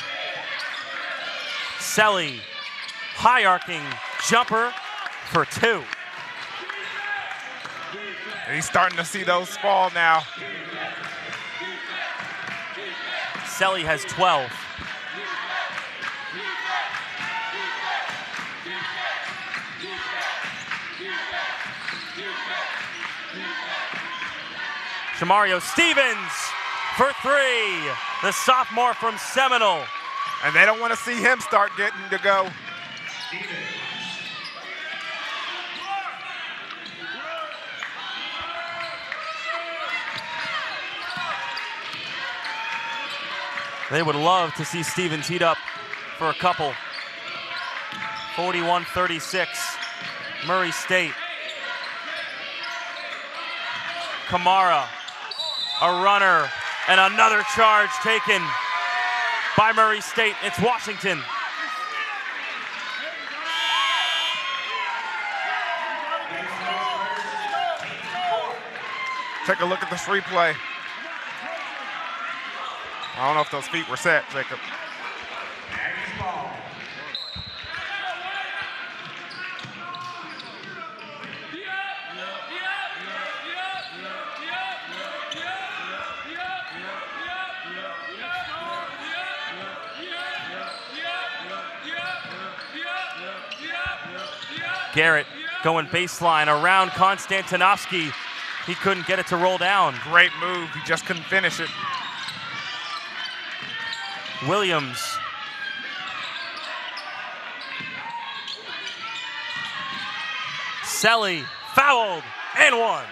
Selly. High arcing jumper for 2. He's starting to see those fall now. Selly has 12. Shamario Stevens for 3, the sophomore from Seminole. And they don't want to see him start getting to go. They would love to see Stevens heat up for a couple. 41-36, Murray State. Kamara, a runner, and another charge taken by Murray State. It's Washington. Take a look at this replay. I don't know if those feet were set, Jacob. Garrett going baseline around Konstantinovsky. He couldn't get it to roll down. Great move, he just couldn't finish it. Williams. Selly fouled and 1.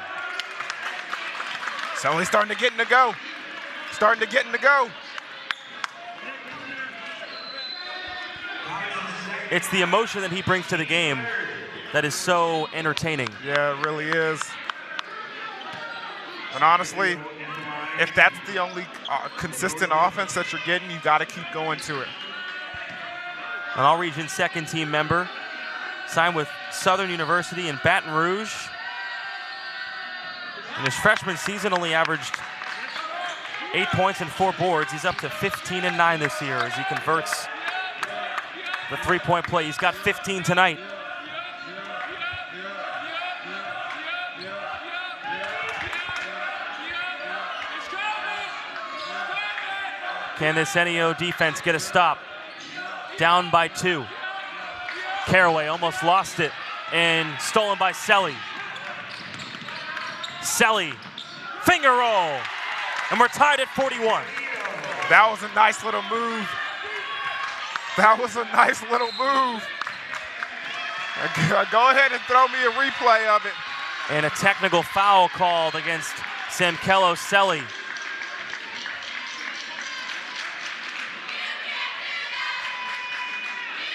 Selly's starting to get in the go. Starting to get in the go. It's the emotion that he brings to the game that is so entertaining. Yeah, it really is. And honestly, if that's the only consistent offense that you're getting, you got to keep going to it. An All-Region second team member, signed with Southern University in Baton Rouge. In his freshman season, only averaged 8 points and 4 boards. He's up to 15 and 9 this year as he converts the three-point play. He's got 15 tonight. Can this NEO defense get a stop? Down by 2. Caraway almost lost it and stolen by Selly. Selly, finger roll, and we're tied at 41. That was a nice little move. That was a nice little move. Go ahead and throw me a replay of it. And a technical foul called against Samkelo Selly.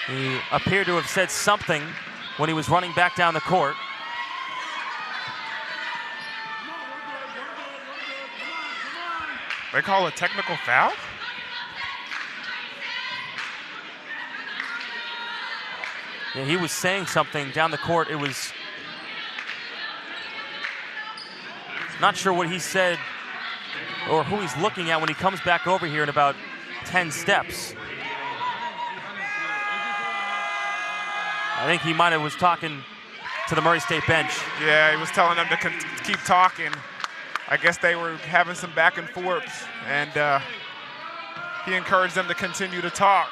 He appeared to have said something when he was running back down the court. They call a technical foul? Yeah, he was saying something down the court. It was not sure what he said or who he's looking at when he comes back over here in about 10 steps. I think he might have was talking to the Murray State bench. Yeah, he was telling them to keep talking. I guess they were having some back and forths, and he encouraged them to continue to talk.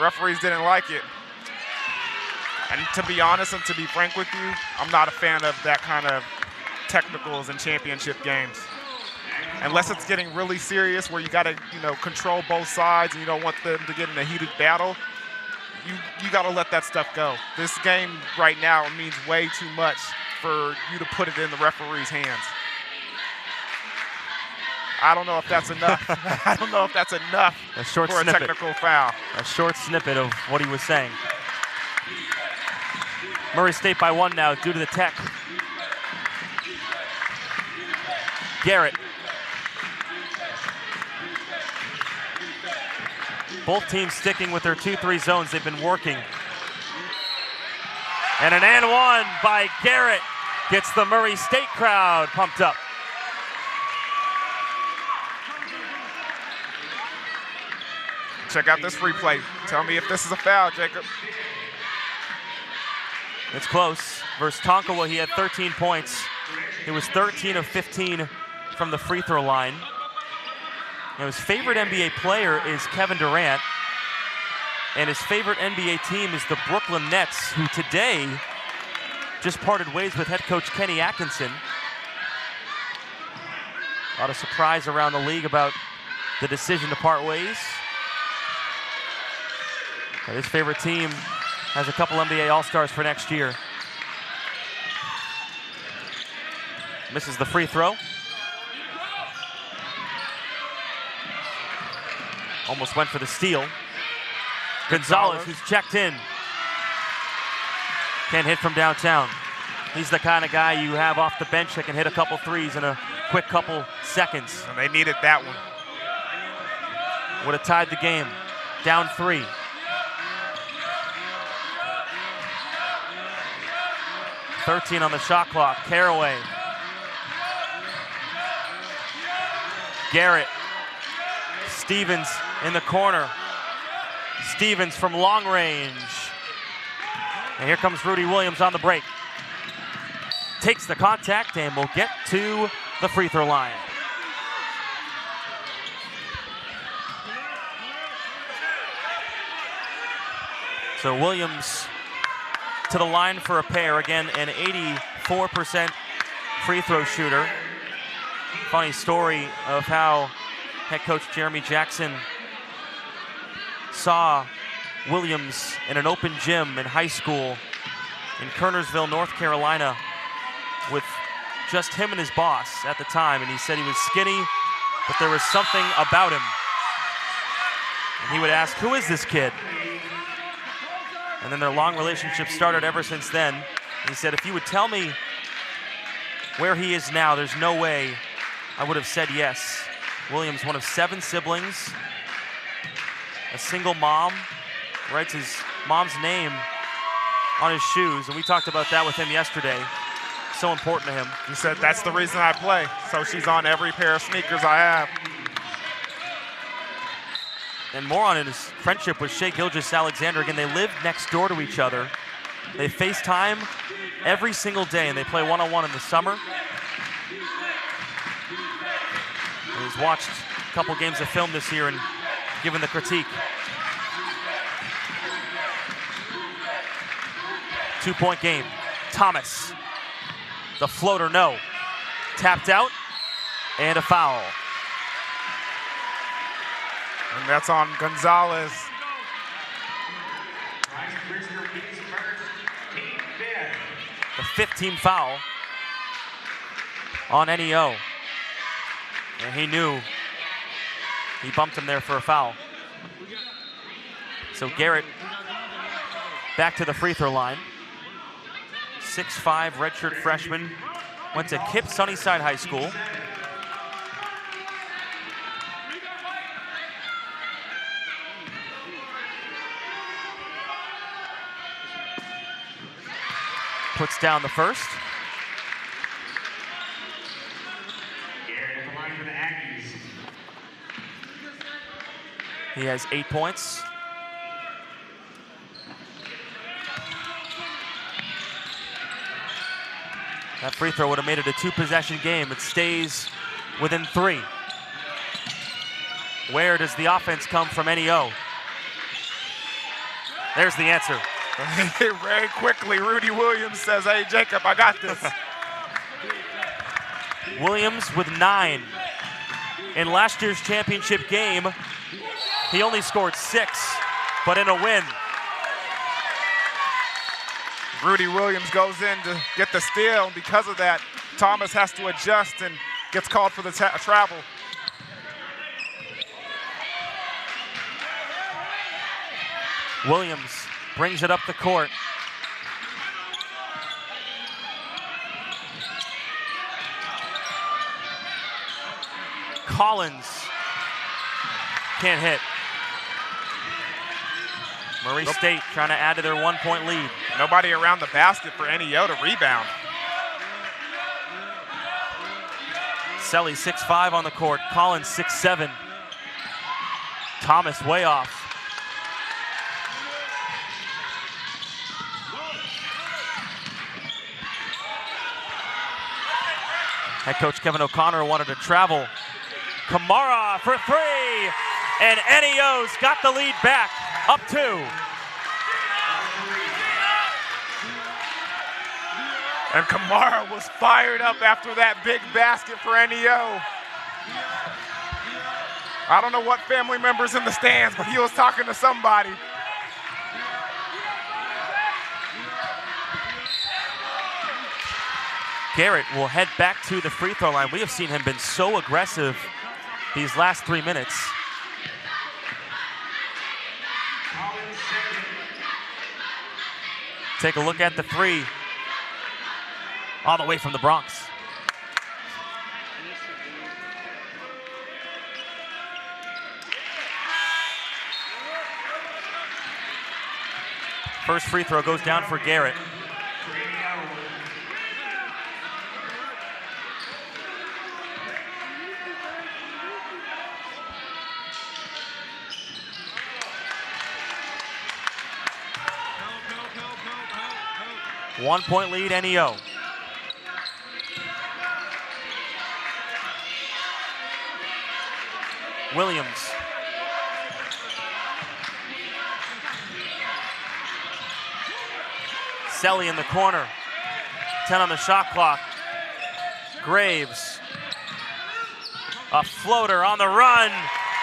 Referees didn't like it. And to be honest and to be frank with you, I'm not a fan of that kind of technicals and championship games. Unless it's getting really serious where you got to, control both sides and you don't want them to get in a heated battle, you got to let that stuff go. This game right now means way too much for you to put it in the referee's hands. I don't know if that's enough. I don't know if that's enough for a technical foul. A short snippet of what he was saying. Murray State by 1 now due to the tech. Garrett. Both teams sticking with their 2-3 zones. They've been working. And an and one by Garrett gets the Murray State crowd pumped up. Check out this replay. Tell me if this is a foul, Jacob. It's close. Versus Tonkawa, he had 13 points. He was 13 of 15 from the free throw line. Now his favorite NBA player is Kevin Durant, and his favorite NBA team is the Brooklyn Nets, who today just parted ways with head coach Kenny Atkinson. A lot of surprise around the league about the decision to part ways. But his favorite team has a couple NBA All-Stars for next year. Misses the free throw. Almost went for the steal. Gonzalez, who's checked in. Can't hit from downtown. He's the kind of guy you have off the bench that can hit a couple threes in a quick couple seconds. And they needed that one. Would have tied the game. Down 3. .13 on the shot clock. Caraway. Garrett. Stevens in the corner. Stevens from long range. And here comes Rudy Williams on the break. Takes the contact and will get to the free throw line. So Williams to the line for a pair. Again, an 84% free throw shooter. Funny story of how head coach Jeremy Jackson saw Williams in an open gym in high school in Kernersville, North Carolina, with just him and his boss at the time. And he said he was skinny, but there was something about him. And he would ask, who is this kid? And then their long relationship started ever since then. And he said, if you would tell me where he is now, there's no way I would have said yes. Williams, one of 7 siblings, a single mom, writes his mom's name on his shoes, and we talked about that with him yesterday. So important to him. He said, that's the reason I play, so she's on every pair of sneakers I have. And more on his friendship with Shai Gilgeous-Alexander. Again, they live next door to each other. They FaceTime every single day, and they play one-on-one in the summer. And he's watched a couple games of film this year and given the critique. 2-point game. Thomas. The floater, no. Tapped out, and a foul. And that's on Gonzalez. The 15th foul on NEO. And he knew he bumped him there for a foul. So Garrett back to the free throw line. 6'5" redshirt freshman. Went to Kip Sunnyside High School. Puts down the first. He has 8 points. That free throw would have made it a 2-possession game. It stays within 3. Where does the offense come from NEO? There's the answer. Very quickly, Rudy Williams says, hey, Jacob, I got this. Williams with 9. In last year's championship game, he only scored 6, but in a win. Rudy Williams goes in to get the steal. Because of that, Thomas has to adjust and gets called for the travel. Williams brings it up the court. Collins can't hit. Murray State trying to add to their 1-point lead. Nobody around the basket for NEO to rebound. Selly 6'5" on the court. Collins 6'7". Thomas way off. Head coach Kevin O'Connor wanted to travel. Kamara for 3, and NEO's got the lead back, up 2. And Kamara was fired up after that big basket for NEO. I don't know what family member's in the stands, but he was talking to somebody. Garrett will head back to the free throw line. We have seen him been so aggressive these last 3 minutes. Take a look at the 3. All the way from the Bronx. First free throw goes down for Garrett. One-point lead, NEO. Williams. Selly in the corner. 10 on the shot clock. Graves. A floater on the run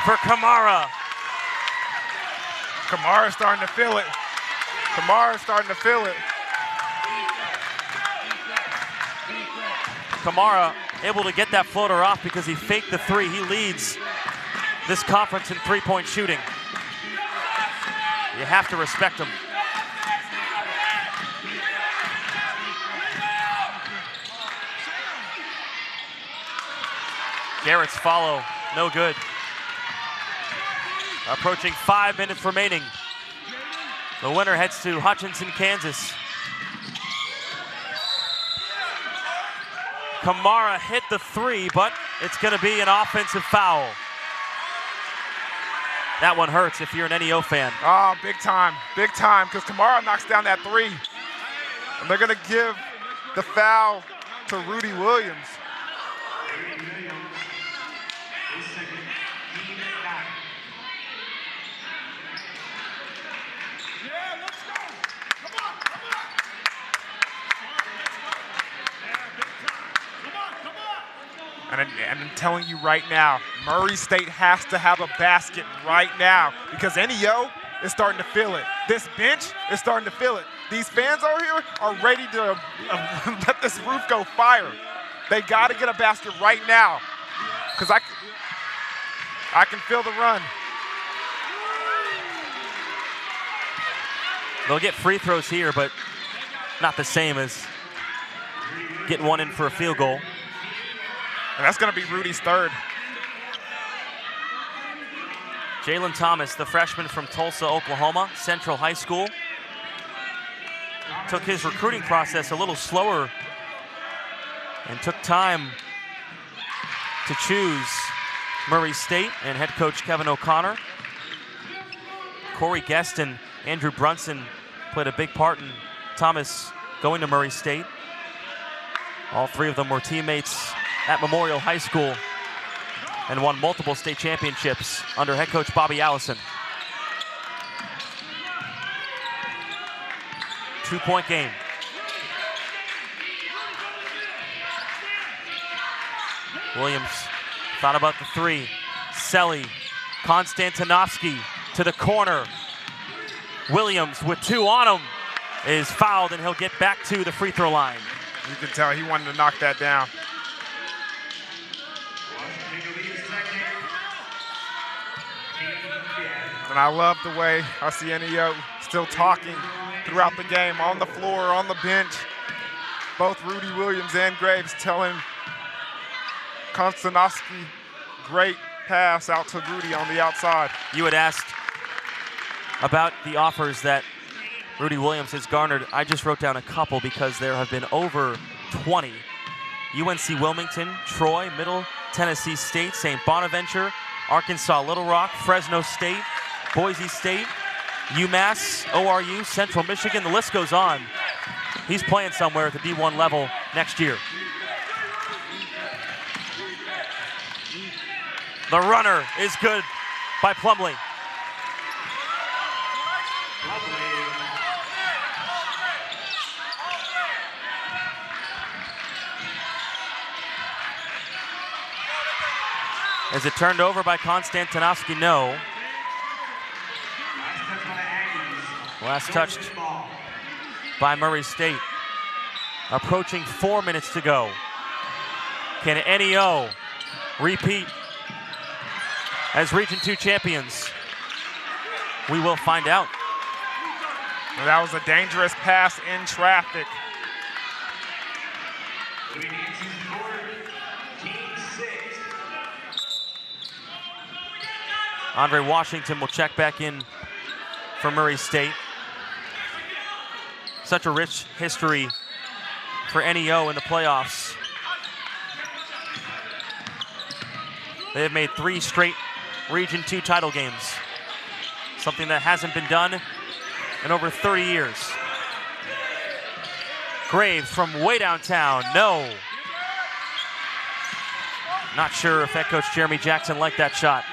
for Kamara. Kamara's starting to feel it. Kamara's starting to feel it. Kamara able to get that floater off because he faked the 3. He leads this conference in three-point shooting. You have to respect him. Garrett's follow, no good. Approaching 5 minutes remaining. The winner heads to Hutchinson, Kansas. Kamara hit the 3, but it's going to be an offensive foul. That one hurts if you're an NEO fan. Oh, big time, because Kamara knocks down that 3. And they're going to give the foul to Rudy Williams. And I'm telling you right now, Murray State has to have a basket right now because NEO is starting to feel it. This bench is starting to feel it. These fans over here are ready to let this roof go fire. They got to get a basket right now because I can feel the run. They'll get free throws here, but not the same as getting one in for a field goal. And that's going to be Rudy's 3rd. Jalen Thomas, the freshman from Tulsa, Oklahoma, Central High School. Took his recruiting process a little slower and took time to choose Murray State and head coach Kevin O'Connor. Corey Guest and Andrew Brunson played a big part in Thomas going to Murray State. All 3 of them were teammates at Memorial High School and won multiple state championships under head coach Bobby Allison. 2-point game. Williams thought about the three. Selly, Konstantinovsky to the corner. Williams with two on him is fouled, and he'll get back to the free throw line. You can tell he wanted to knock that down. And I love the way I see NEO still talking throughout the game, on the floor, on the bench. Both Rudy Williams and Graves telling Konstantinovsky, great pass out to Rudy on the outside. You had asked about the offers that Rudy Williams has garnered. I just wrote down a couple because there have been over 20. UNC Wilmington, Troy, Middle Tennessee State, St. Bonaventure, Arkansas Little Rock, Fresno State, Boise State, UMass, ORU, Central Michigan, the list goes on. He's playing somewhere at the D1 level next year. The runner is good by Plumlee. Is it turned over by Konstantinovsky? No. Last touched by Murray State. Approaching 4 minutes to go. Can NEO repeat as Region 2 champions? We will find out. And that was a dangerous pass in traffic. Andre Washington will check back in for Murray State. Such a rich history for NEO in the playoffs. They have made 3 straight Region 2 title games, something that hasn't been done in over 30 years. Graves from way downtown, no. Not sure if head coach Jeremy Jackson liked that shot.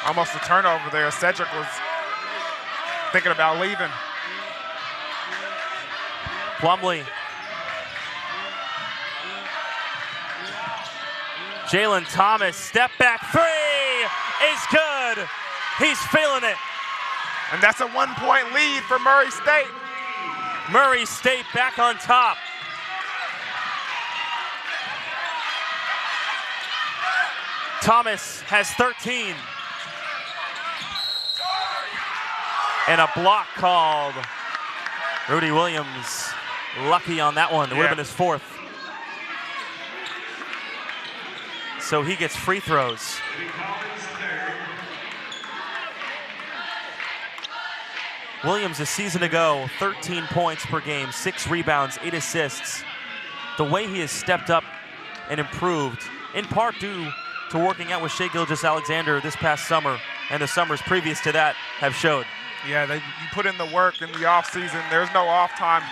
Almost a turnover there. Cedric was thinking about leaving. Plumlee. Jalen Thomas, step back three is good. He's feeling it. And that's a 1-point lead for Murray State. Murray State back on top. Thomas has 13. And a block called. Rudy Williams lucky on that one. It would have been his 4th. So he gets free throws. Williams a season ago, 13 points per game, 6 rebounds, 8 assists. The way he has stepped up and improved, in part due to working out with Shai Gilgeous-Alexander this past summer, and the summers previous to that have showed. Yeah, you put in the work in the offseason. There's no off time.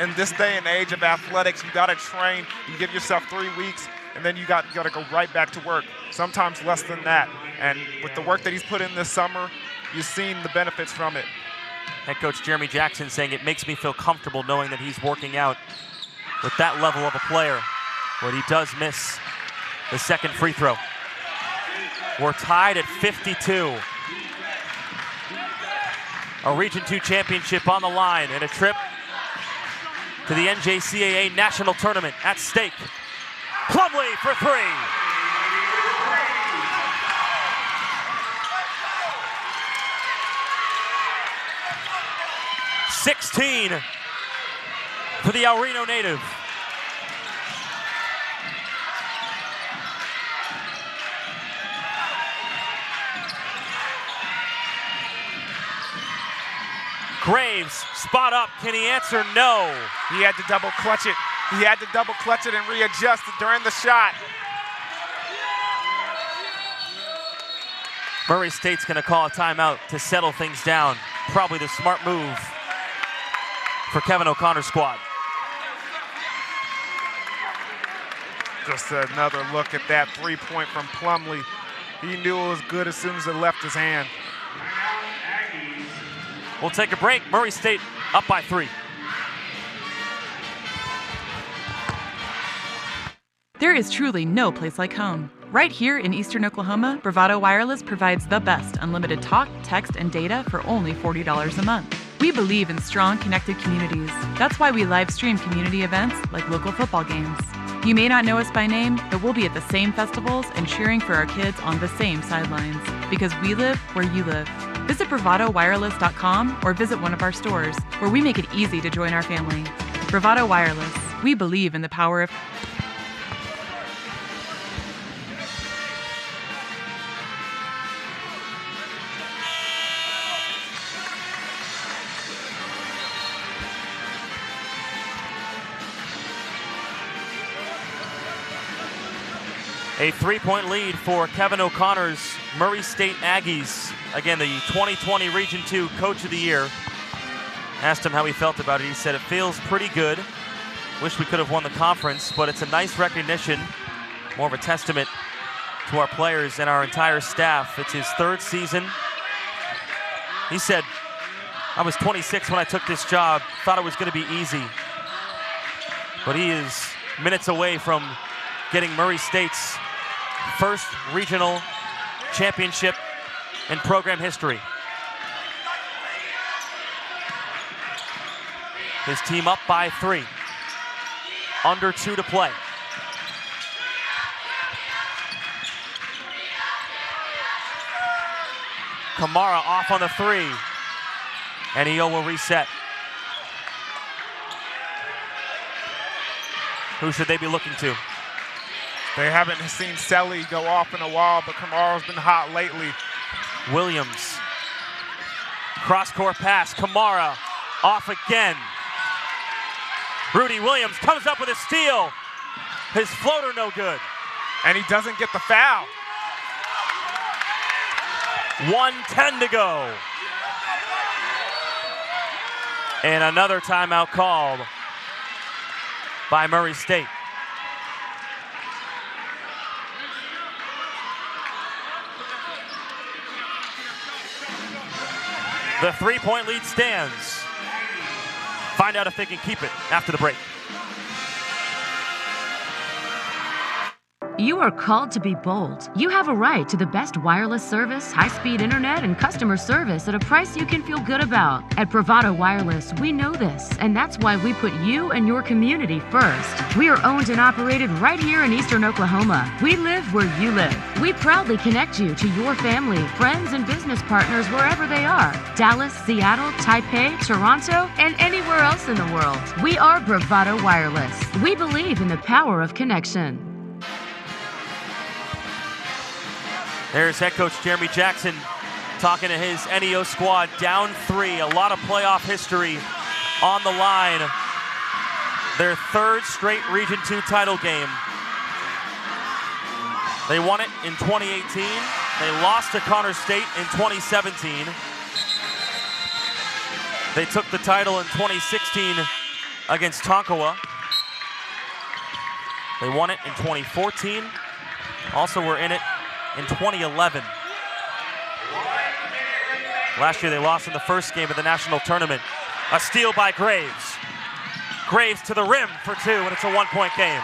In this day and age of athletics, you got to train. You give yourself 3 weeks, and then you got to go right back to work, sometimes less than that. And with the work that he's put in this summer, you've seen the benefits from it. Head coach Jeremy Jackson saying it makes me feel comfortable knowing that he's working out with that level of a player, but he does miss the second free throw. We're tied at 52. A Region 2 championship on the line and a trip to the NJCAA National Tournament at stake. Plumlee for 3. .16 for the El Reno native. Graves, spot up, can he answer? No. He had to double clutch it. He had to double clutch it and readjust during the shot. Murray State's gonna call a timeout to settle things down. Probably the smart move for Kevin O'Connor's squad. Just another look at that 3-point from Plumlee. He knew it was good as soon as it left his hand. We'll take a break. Murray State up by 3. There is truly no place like home. Right here in Eastern Oklahoma, Bravado Wireless provides the best unlimited talk, text, and data for only $40 a month. We believe in strong, connected communities. That's why we live stream community events like local football games. You may not know us by name, but we'll be at the same festivals and cheering for our kids on the same sidelines. Because we live where you live. Visit bravadowireless.com or visit one of our stores, where we make it easy to join our family. Bravado Wireless. We believe in the power of... A 3-point lead for Kevin O'Connor's Murray State Aggies. Again, the 2020 Region 2 Coach of the Year. Asked him how he felt about it. He said, it feels pretty good. Wish we could have won the conference, but it's a nice recognition. More of a testament to our players and our entire staff. It's his 3rd season. He said, I was 26 when I took this job. Thought it was going to be easy. But he is minutes away from getting Murray State's first regional championship in program history. His team up by 3. Under 2 to play. Kamara off on the 3. And EO will reset. Who should they be looking to? They haven't seen Selly go off in a while, but Kamara's been hot lately. Williams. Cross-court pass. Kamara off again. Rudy Williams comes up with a steal. His floater no good. And he doesn't get the foul. 1:10 to go. And another timeout called by Murray State. The 3-point lead stands. Find out if they can keep it after the break. You are called to be bold. You have a right to the best wireless service, high-speed internet, and customer service at a price you can feel good about. At Bravado Wireless, we know this, and that's why we put you and your community first. We are owned and operated right here in Eastern Oklahoma. We live where you live. We proudly connect you to your family, friends, and business partners wherever they are. Dallas, Seattle, Taipei, Toronto, and anywhere else in the world. We are Bravado Wireless. We believe in the power of connection. There's head coach Jeremy Jackson talking to his NEO squad. Down 3, a lot of playoff history on the line. Their 3rd straight Region 2 title game. They won it in 2018. They lost to Connor State in 2017. They took the title in 2016 against Tonkawa. They won it in 2014. Also were in it in 2011. Last year they lost in the first game of the national tournament. A steal by Graves. Graves to the rim for 2, and it's a 1-point game.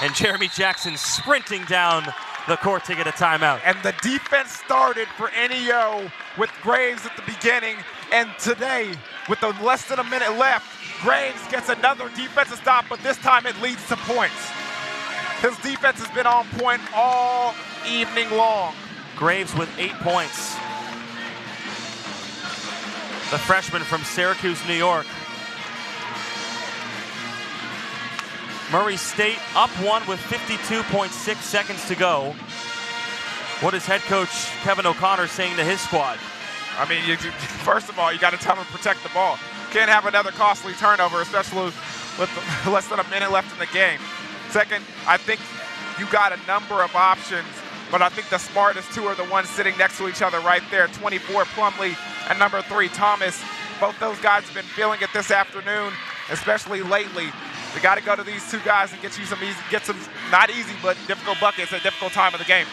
And Jeremy Jackson sprinting down the court to get a timeout. And the defense started for NEO with Graves at the beginning, and today, with less than a minute left, Graves gets another defensive stop, but this time it leads to points. His defense has been on point all evening long. Graves with 8 points. The freshman from Syracuse, New York. Murray State up 1 with 52.6 seconds to go. What is head coach Kevin O'Connor saying to his squad? I mean, first of all, you got to tell them to protect the ball. Can't have another costly turnover, especially with less than a minute left in the game. Second, I think you got a number of options, but I think the smartest 2 are the ones sitting next to each other right there. 24, Plumlee, and number 3, Thomas. Both those guys have been feeling it this afternoon, especially lately. They got to go to these 2 guys and get some not easy, but difficult buckets at a difficult time of the game.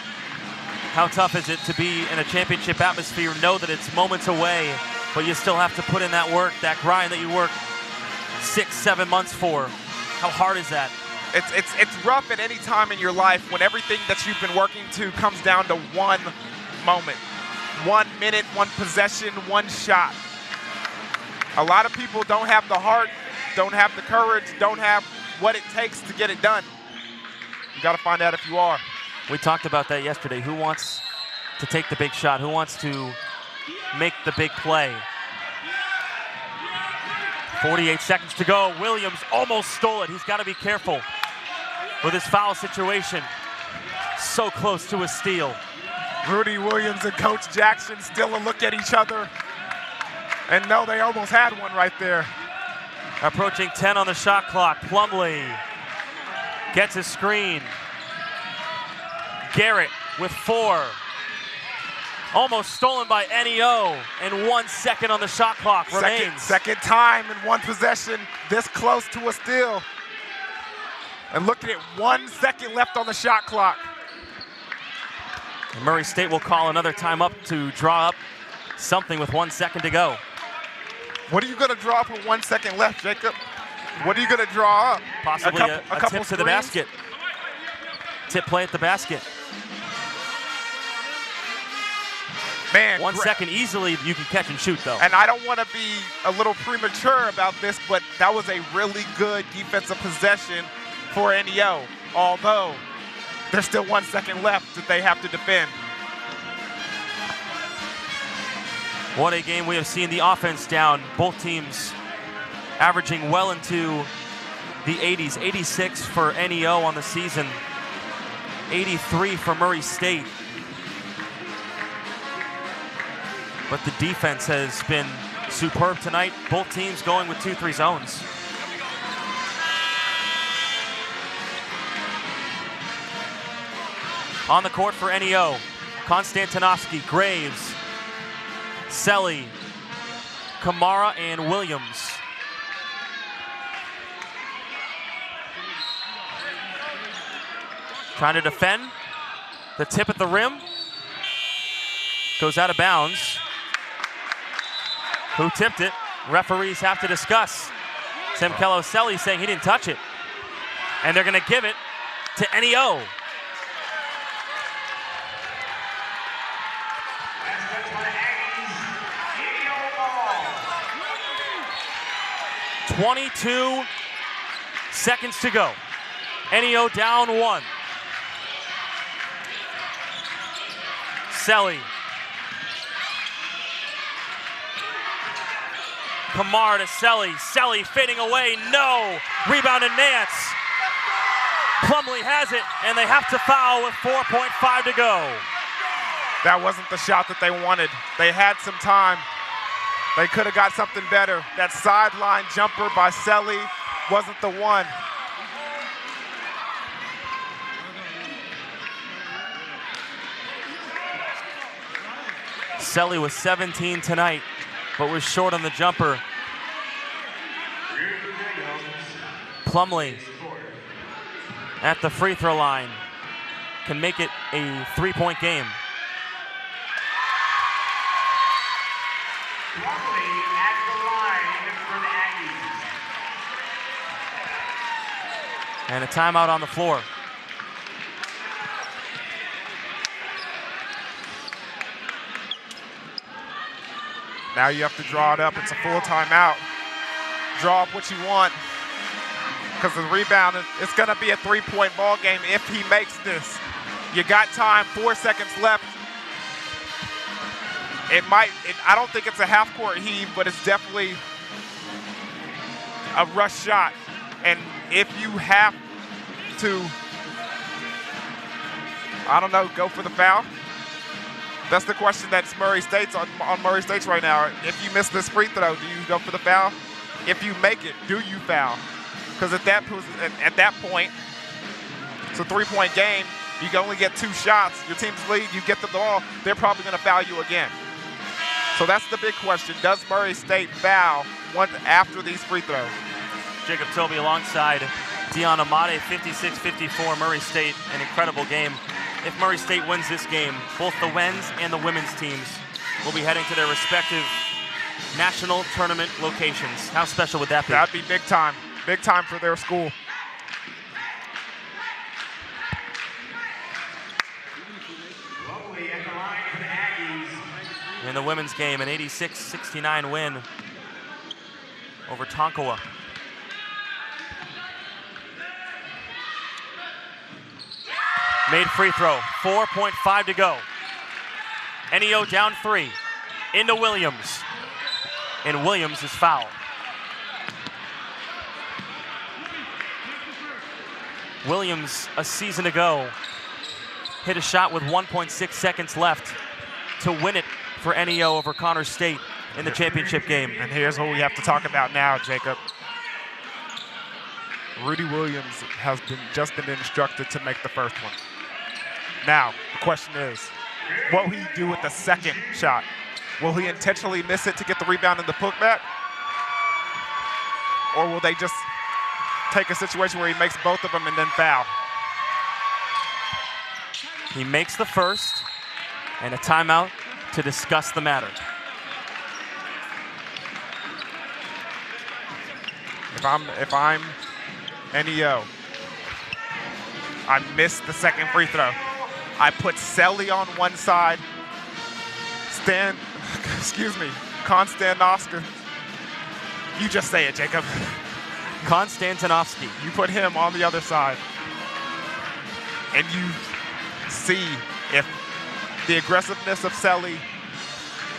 How tough is it to be in a championship atmosphere, know that it's moments away but you still have to put in that work, that grind that you work 6-7 months for. How hard is that? It's rough at any time in your life when everything that you've been working to comes down to one moment, 1 minute, one possession, one shot. A lot of people don't have the heart, don't have the courage, don't have what it takes to get it done. You got to find out if you are. We talked about that yesterday. Who wants to take the big shot? Who wants to make the big play? 48 seconds to go. Williams almost stole it. He's got to be careful with his foul situation. So close to a steal. Rudy Williams and Coach Jackson still a look at each other. And no, they almost had one right there. Approaching 10 on the shot clock. Plumlee gets his screen. Garrett with 4. Almost stolen by NEO, and 1 second on the shot clock remains. Second time in one possession, this close to a steal. And look at it, 1 second left on the shot clock. And Murray State will call another time up to draw up something with 1 second to go. What are you gonna draw up with 1 second left, Jacob? What are you gonna draw up? Possibly a couple tip to the basket. Tip play at the basket. Man, 1 second easily you can catch and shoot though. And I don't want to be a little premature about this, but that was a really good defensive possession for NEO, although there's still 1 second left that they have to defend. What a game we have seen. The offense down. Both teams averaging well into the 80s. 86 for NEO on the season. 83 for Murray State. But the defense has been superb tonight. Both teams going with 2-3 zones. On the court for NEO, Konstantinovsky, Graves, Selly, Kamara, and Williams. Trying to defend. The tip at the rim. Goes out of bounds. Who tipped it? Referees have to discuss. Tim Kello-Selly saying he didn't touch it. And they're going to give it to NEO. .22 seconds to go. NEO down 1. Selly. Kamar to Selly. Selly fading away. No. Rebound to Nance. Plumlee has it, and they have to foul with 4.5 to go. That wasn't the shot that they wanted. They had some time. They could have got something better. That sideline jumper by Selly wasn't the one. Selly was 17 tonight, but was short on the jumper. Plumlee at the free throw line can make it a 3-point game. At the line for the Aggies. And a timeout on the floor. Now you have to draw it up. It's a full timeout. Draw up what you want. Because the rebound, it's going to be a 3-point ball game if he makes this. You got time, 4 seconds left. I don't think it's a half-court heave, but it's definitely a rush shot. And if you have to, I don't know, go for the foul, that's the question that's Murray State's on Murray State's right now. If you miss this free throw, do you go for the foul? If you make it, do you foul? Because at that point, it's a 3-point game. You can only get 2 shots. Your team's lead, you get the ball, they're probably going to foul you again. So that's the big question. Does Murray State foul after these free throws? Jacob Toby alongside Dion Amade, 56-54. Murray State, an incredible game. If Murray State wins this game, both the men's and the women's teams will be heading to their respective national tournament locations. How special would that be? That'd be big time for their school. Lovely at the line for the Aggies. In the women's game, an 86-69 win over Tonkawa. Made free throw, 4.5 to go. NEO down 3, into Williams. And Williams is fouled. Williams, a season ago, hit a shot with 1.6 seconds left to win it for NEO over Connors State in the championship game. And here's what we have to talk about now, Jacob. Rudy Williams has just been instructed to make the first one. Now, the question is, what will he do with the second shot? Will he intentionally miss it to get the rebound in the putback? Or will they just take a situation where he makes both of them and then foul? He makes the first, and a timeout to discuss the matter. If I'm NEO, I missed the second free throw. I put Selly on one side, Konstantinovsky. You just say it, Jacob. Konstantinovsky. You put him on the other side, and you see if the aggressiveness of Selly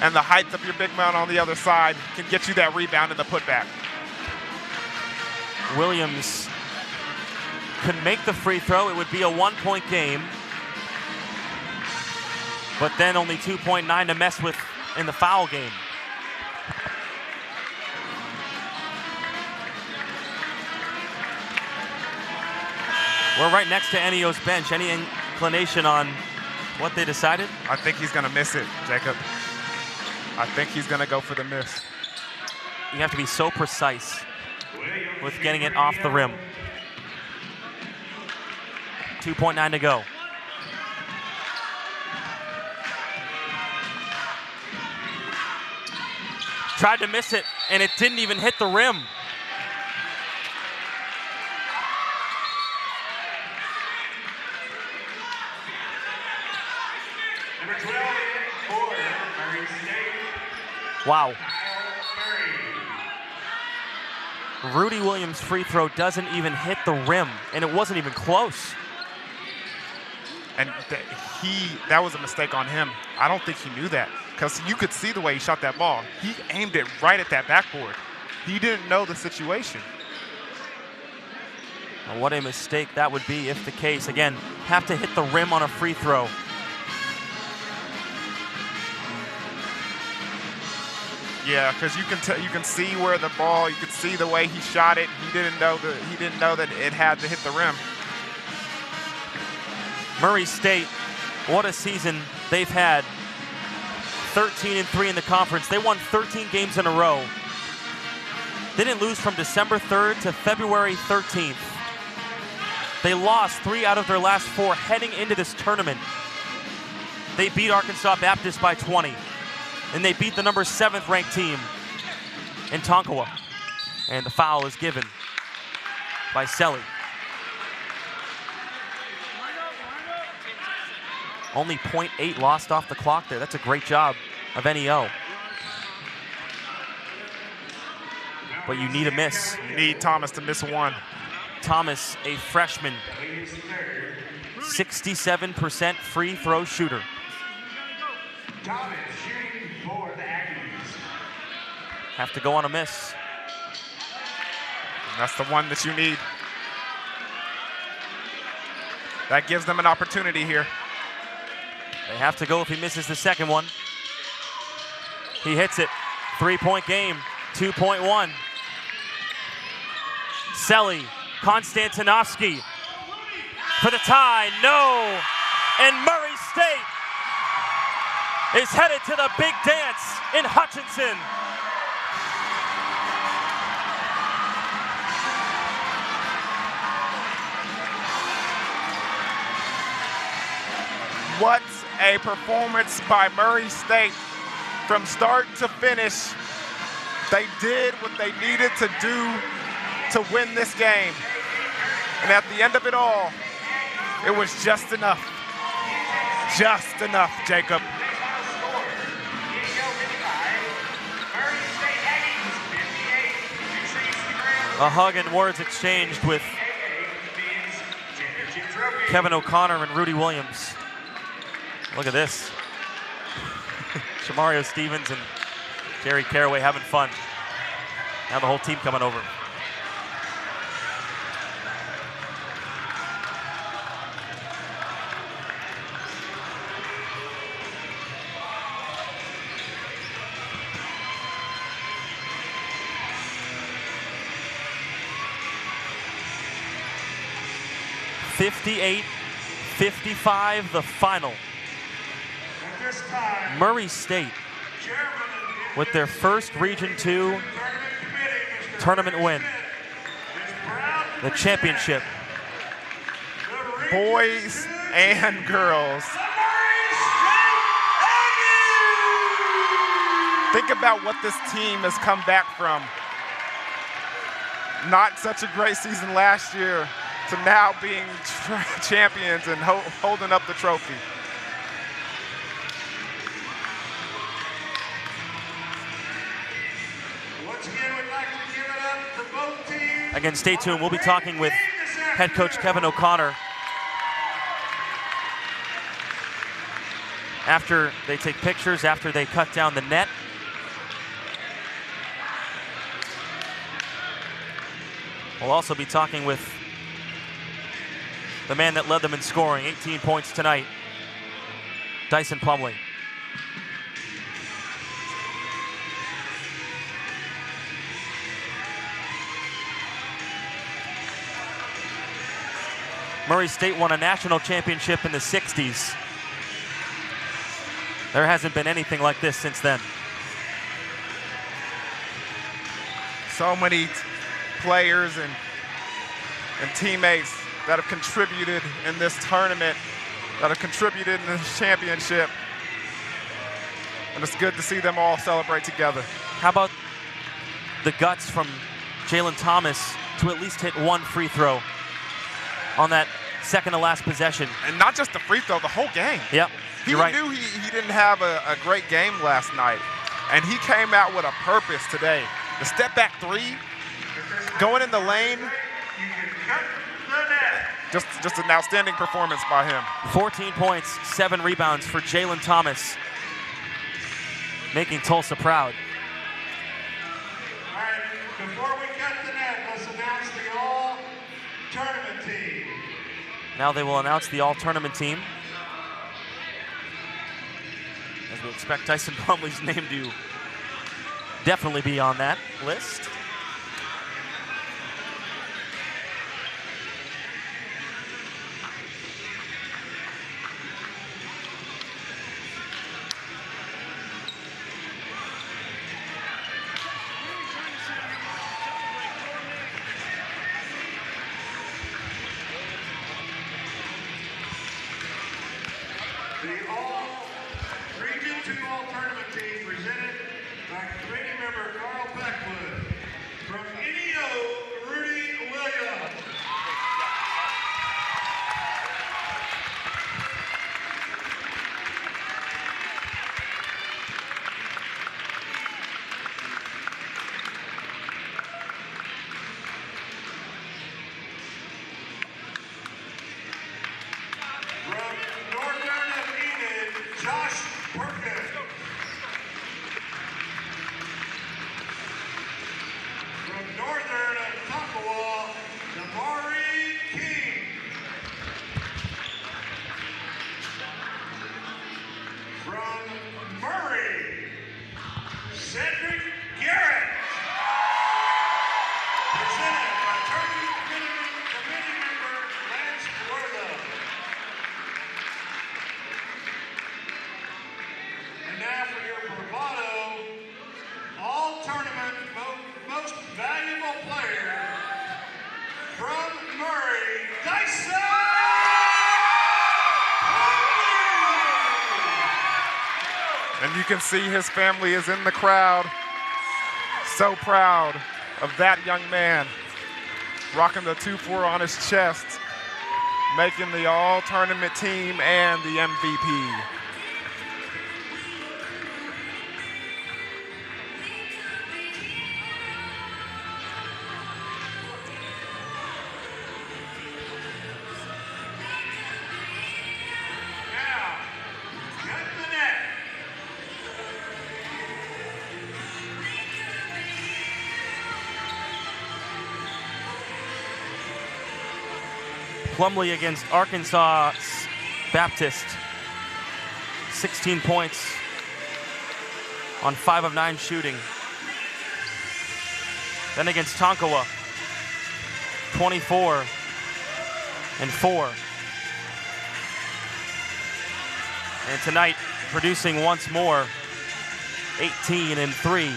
and the height of your big man on the other side can get you that rebound in the putback. Williams could make the free throw. It would be a 1-point game. But then only 2.9 to mess with in the foul game. We're right next to NEO's bench. Any inclination on what they decided? I think he's going to miss it, Jacob. I think he's going to go for the miss. You have to be so precise with getting it off the rim. 2.9 to go. Tried to miss it, and it didn't even hit the rim. Number 12 for Murray State. Wow. Rudy Williams' free throw doesn't even hit the rim, and it wasn't even close. And that was a mistake on him. I don't think he knew that, because you could see the way he shot that ball. He aimed it right at that backboard. He didn't know the situation. Well, what a mistake that would be if the case. Again, have to hit the rim on a free throw. Yeah, because you can see where the ball. You can see the way he shot it. He didn't know that it had to hit the rim. Murray State, what a season they've had. 13-3 in the conference. They won 13 games in a row. They didn't lose from December 3rd to February 13th. They lost 3 out of their last 4 heading into this tournament. They beat Arkansas Baptist by 20. And they beat the number 7th ranked team in Tonkawa. And the foul is given by Selly. Only 0.8 lost off the clock there. That's a great job of NEO. But you need a miss. You need Thomas to miss one. Thomas, a freshman, 67% free throw shooter. Thomas shooting for the Aggies. Have to go on a miss. And that's the one that you need. That gives them an opportunity here. They have to go if he misses the second one. He hits it. 3-point game, 2.1. Selly, Konstantinovsky for the tie, no. And Murray State is headed to the big dance in Hutchinson. What a performance by Murray State from start to finish. They did what they needed to do to win this game. And at the end of it all, it was just enough. Just enough, Jacob. A hug and words exchanged with Kevin O'Connor and Rudy Williams. Look at this. Shamario Stevens and Jerry Caraway having fun. Now the whole team coming over. (58-55) the final. Murray State with their first Region 2 tournament win. The championship. Boys and girls. Think about what this team has come back from. Not such a great season last year to now being champions and holding up the trophy. Again, stay tuned. We'll be talking with head coach Kevin O'Connor after they take pictures, after they cut down the net. We'll also be talking with the man that led them in scoring, 18 points tonight, Dyson Plumlee. Murray State won a national championship in the 60s. There hasn't been anything like this since then. So many players and teammates that have contributed in this tournament, that have contributed in this championship. And it's good to see them all celebrate together. How about the guts from Jalen Thomas to at least hit one free throw on that second to last possession. And not just the free throw, the whole game. Yep, He knew he didn't have a great game last night, and he came out with a purpose today. The step back three, going in the lane, just an outstanding performance by him. 14 points, 7 rebounds for Jalen Thomas, making Tulsa proud. All right, before we cut the net, let's announce the all-tournament team. Now they will announce the all-tournament team, as we expect Dyson Plumlee's name to definitely be on that list. The Region 2 all-tournament team presented by committee member Carl Beckwood. From NEO, Rudy Williams. From Northern of Enid, Josh Perkins. From Northern of Tuckawa, Damari King. From Murray, Cedric Garrett. Presented by Tournament Committee member Lance Werther. And now for your bravado, all-tournament most valuable player from Murray, Dyson! And you can see his family is in the crowd So proud of that young man, rocking the 2-4 on his chest, making the all-tournament team and the MVP. Plumlee against Arkansas Baptist. 16 points on 5 of 9 shooting. Then against Tonkawa, 24 and 4. And tonight, producing once more, 18 and 3.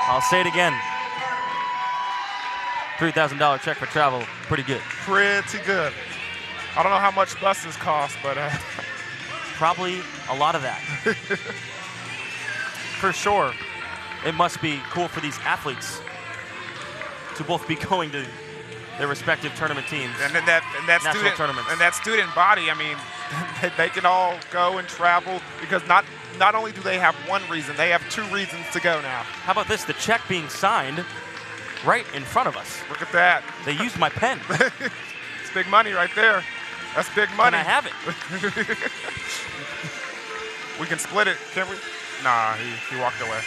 I'll say it again. $3,000 check for travel. Pretty good. Pretty good. I don't know how much buses cost, but probably a lot of that. For sure. It must be cool for these athletes to both be going to their respective tournament teams. And then that student body, I mean, they can all go and travel because not only do they have one reason, they have 2 reasons to go now. How about this? The check being signed right in front of us. Look at that. They used my pen. It's big money right there. That's big money. Can I have it? We can split it, can't we? Nah, he walked away.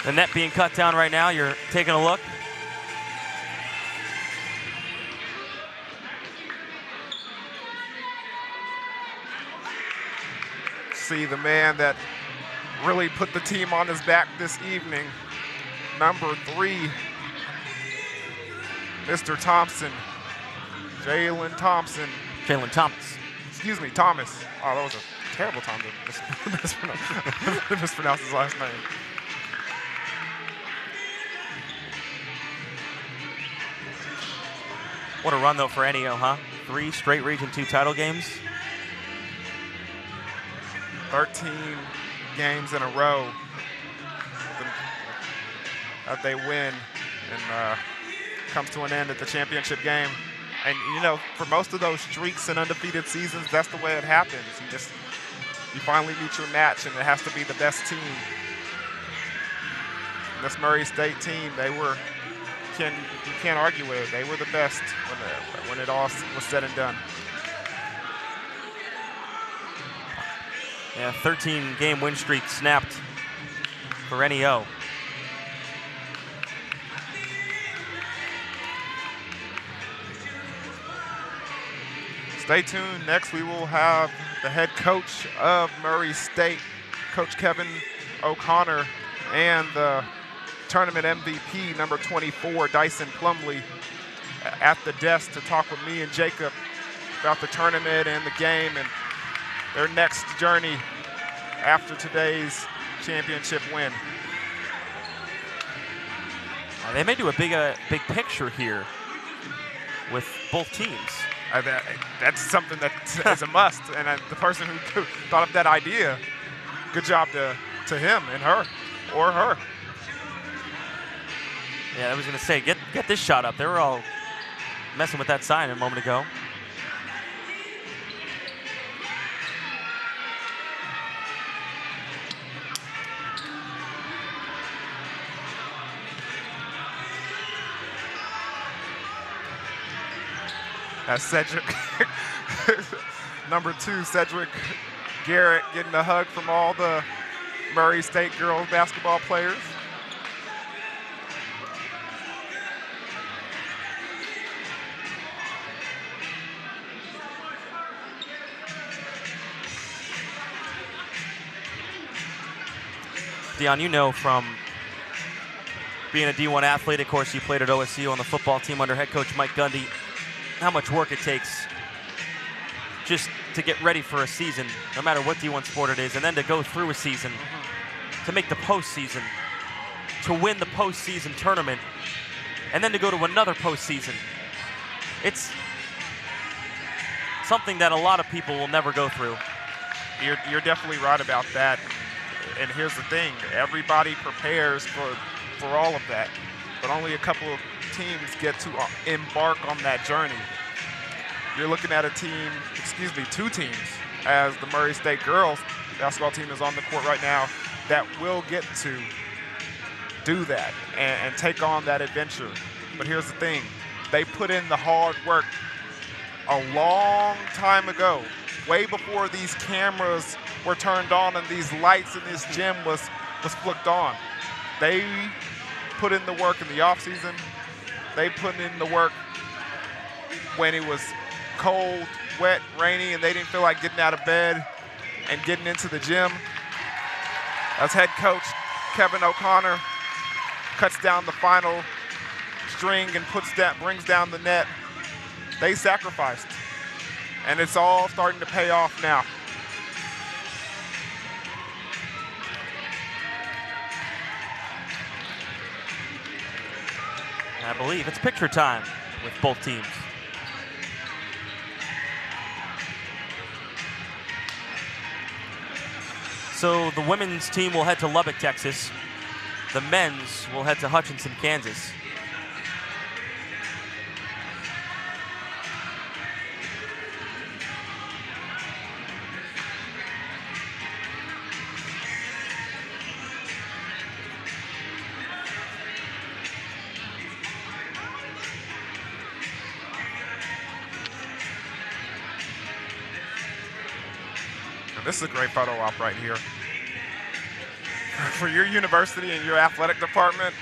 The net being cut down right now. You're taking a look. See the man that really put the team on his back this evening. Number 3, Mr. Thompson. Jalen Thompson. Jalen Thomas. Excuse me, Thomas. Oh, that was a terrible time to mispronounce his last name. What a run, though, for NEO, huh? 3 straight Region 2 title games. 13 games in a row that they win and comes to an end at the championship game. And, you know, for most of those streaks and undefeated seasons, that's the way it happens. You finally meet your match, and it has to be the best team. And this Murray State team, you can't argue with it. They were the best when it all was said and done. Yeah, 13-game win streak snapped for NEO. Stay tuned. Next, we will have the head coach of Murray State, Coach Kevin O'Connor, and the tournament MVP, number 24, Dyson Plumlee, at the desk to talk with me and Jacob about the tournament and the game and their next journey after today's championship win. They may do a big picture here with both teams. That's something that is a must. And the person who thought of that idea, good job to him and her, or her. Yeah, I was going to say, get this shot up. They were all messing with that sign a moment ago. That's Cedric, number 2, Cedric Garrett, getting a hug from all the Murray State girls basketball players. Deion, you know from being a D1 athlete, of course, you played at OSU on the football team under head coach Mike Gundy, how much work it takes just to get ready for a season, no matter what D1 sport it is, and then to go through a season, to make the postseason, to win the postseason tournament, and then to go to another postseason. It's something that a lot of people will never go through. You're definitely right about that. And here's the thing, everybody prepares for all of that, but only a couple of teams get to embark on that journey. You're looking at two teams, as the Murray State girls basketball team is on the court right now, that will get to do that and take on that adventure. But here's the thing, they put in the hard work a long time ago, way before these cameras were turned on and these lights in this gym was flicked on. They put in the work in the offseason. They put in the work when it was cold, wet, rainy, and they didn't feel like getting out of bed and getting into the gym. As head coach Kevin O'Connor cuts down the final string and brings down the net, they sacrificed. And it's all starting to pay off now. I believe it's picture time with both teams. So the women's team will head to Lubbock, Texas. The men's will head to Hutchinson, Kansas. This is a great photo op right here. For your university and your athletic department,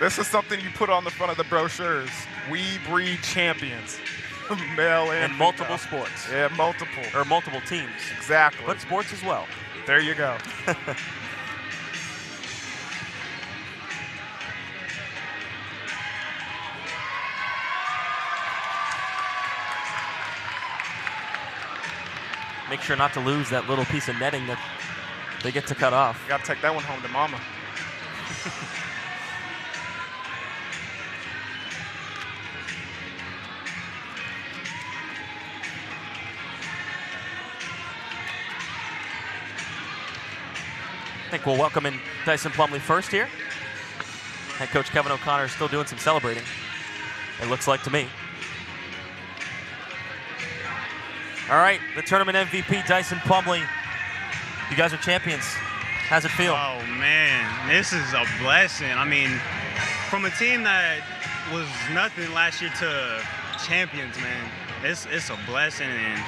this is something you put on the front of the brochures. We breed champions, male and in multiple sports. Yeah, multiple. Or multiple teams. Exactly. But sports as well. There you go. Make sure not to lose that little piece of netting that they get to cut off. You got to take that one home to mama. I think we'll welcome in Dyson Plumlee first here. Head coach Kevin O'Connor is still doing some celebrating, it looks like to me. All right, the tournament MVP, Dyson Plumlee. You guys are champions. How's it feel? Oh, man, this is a blessing. I mean, from a team that was nothing last year to champions, man, it's a blessing. And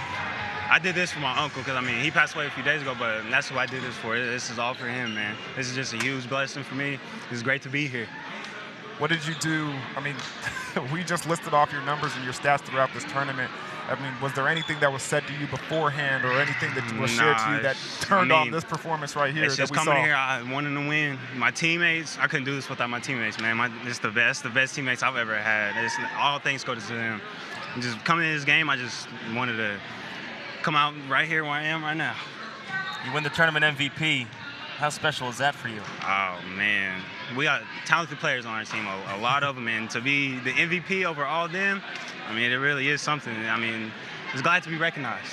I did this for my uncle because, I mean, he passed away a few days ago, but that's who I did this for. This is all for him, man. This is just a huge blessing for me. It's great to be here. What did you do? I mean, we just listed off your numbers and your stats throughout this tournament. I mean, was there anything that was said to you beforehand or anything that was shared to you that turned on this performance right here it's that just we saw? coming here, I wanted to win. My teammates, I couldn't do this without my teammates, man. It's the best teammates I've ever had. All things go to them. And just coming to this game, I just wanted to come out right here where I am right now. You win the tournament MVP. How special is that for you? Oh, man. We got talented players on our team, a lot of them, and to be the MVP over all of them, I mean, it really is something. I mean, it's glad to be recognized.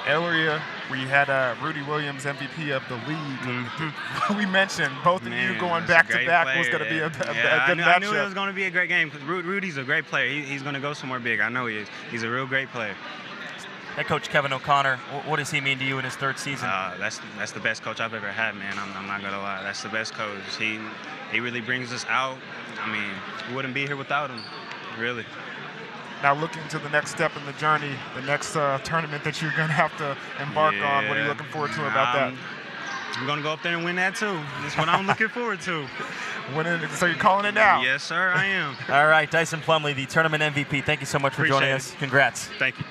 Earlier, we had Rudy Williams, MVP of the league. We mentioned both of you going back-to-back was going to be a good matchup. I knew it was going to be a great game because Rudy's a great player. He's going to go somewhere big. I know he is. He's a real great player. Head coach Kevin O'Connor, what does he mean to you in his third season? That's the best coach I've ever had, man. I'm not going to lie. That's the best coach. He really brings us out. I mean, we wouldn't be here without him, really. Now looking to the next step in the journey, the next tournament that you're going to have to embark on. What are you looking forward to about that? I'm going to go up there and win that too. That's what I'm looking forward to. So you're calling it now? Yes, sir, I am. All right, Dyson Plumlee, the tournament MVP. Thank you so much for joining us. Congrats. Thank you.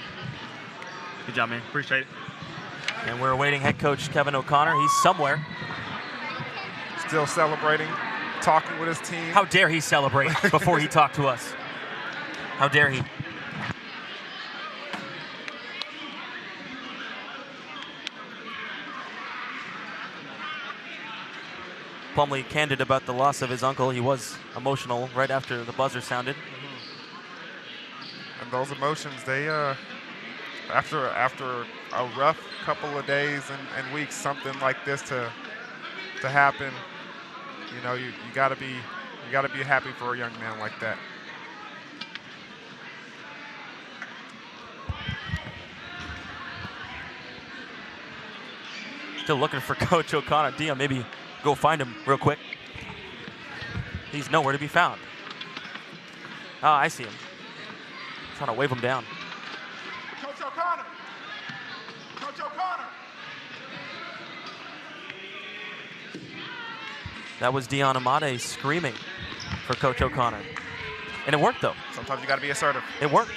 Good job, man. Appreciate it. And we're awaiting head coach Kevin O'Connor. He's somewhere. Still celebrating, talking with his team. How dare he celebrate before he talked to us? How dare he? Plumlee candid about the loss of his uncle. He was emotional right after the buzzer sounded. And those emotions, they after a rough couple of days and weeks, something like this to happen, you know, you gotta be happy for a young man like that. Still looking for Coach O'Connor. Deion, maybe go find him real quick. He's nowhere to be found. Oh, I see him. Trying to wave him down. Coach O'Connor. Coach O'Connor. That was Deion Amade screaming for Coach O'Connor. And it worked, though. Sometimes you got to be assertive. It worked.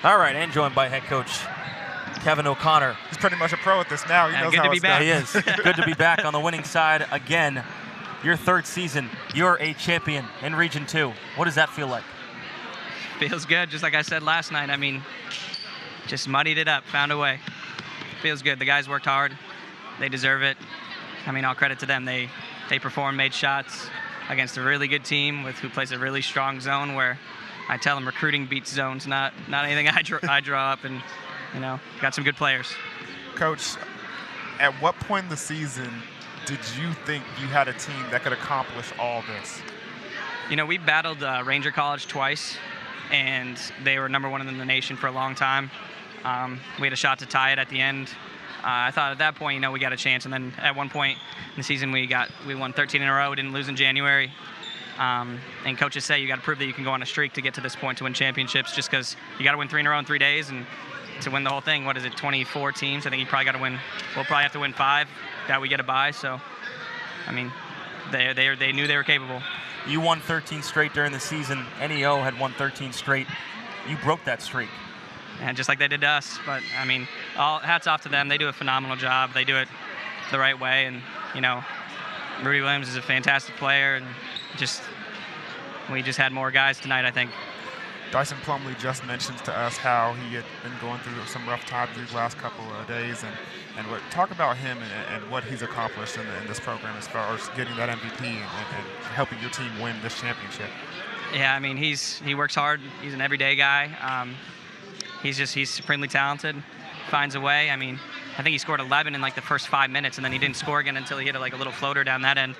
All right, and joined by head coach Kevin O'Connor. He's pretty much a pro at this now. He knows good how to be it's back. done. He is. Good to be back on the winning side again. Your third season, you're a champion in Region 2. What does that feel like? Feels good, just like I said last night. I mean, just muddied it up, found a way. Feels good. The guys worked hard. They deserve it. I mean, all credit to them. They performed, made shots against a really good team who plays a really strong zone where I tell them recruiting beats zones, not anything I draw up, and you know, got some good players. Coach, at what point in the season did you think you had a team that could accomplish all this? You know, we battled Ranger College twice, and they were #1 in the nation for a long time. We had a shot to tie it at the end. I thought at that point, you know, we got a chance, and then at one point in the season, we won 13 in a row. We didn't lose in January. And coaches say you got to prove that you can go on a streak to get to this point to win championships, just because you got to win 3 in a row in 3 days, and to win the whole thing, what is it, 24 teams? I think you probably got to win. We'll probably have to win 5 that we get a bye. So, I mean, they knew they were capable. You won 13 straight during the season. NEO had won 13 straight. You broke that streak. And just like they did to us. But I mean, all hats off to them. They do a phenomenal job. They do it the right way, and you know, Rudy Williams is a fantastic player, and we just had more guys tonight, I think. Dyson Plumlee just mentions to us how he had been going through some rough times these last couple of days, and talk about him and what he's accomplished in this program as far as getting that MVP and helping your team win this championship. Yeah, I mean, he works hard. He's an everyday guy. He's supremely talented, finds a way. I mean, I think he scored 11 in like the first 5 minutes, and then he didn't score again until he hit a little floater down that end.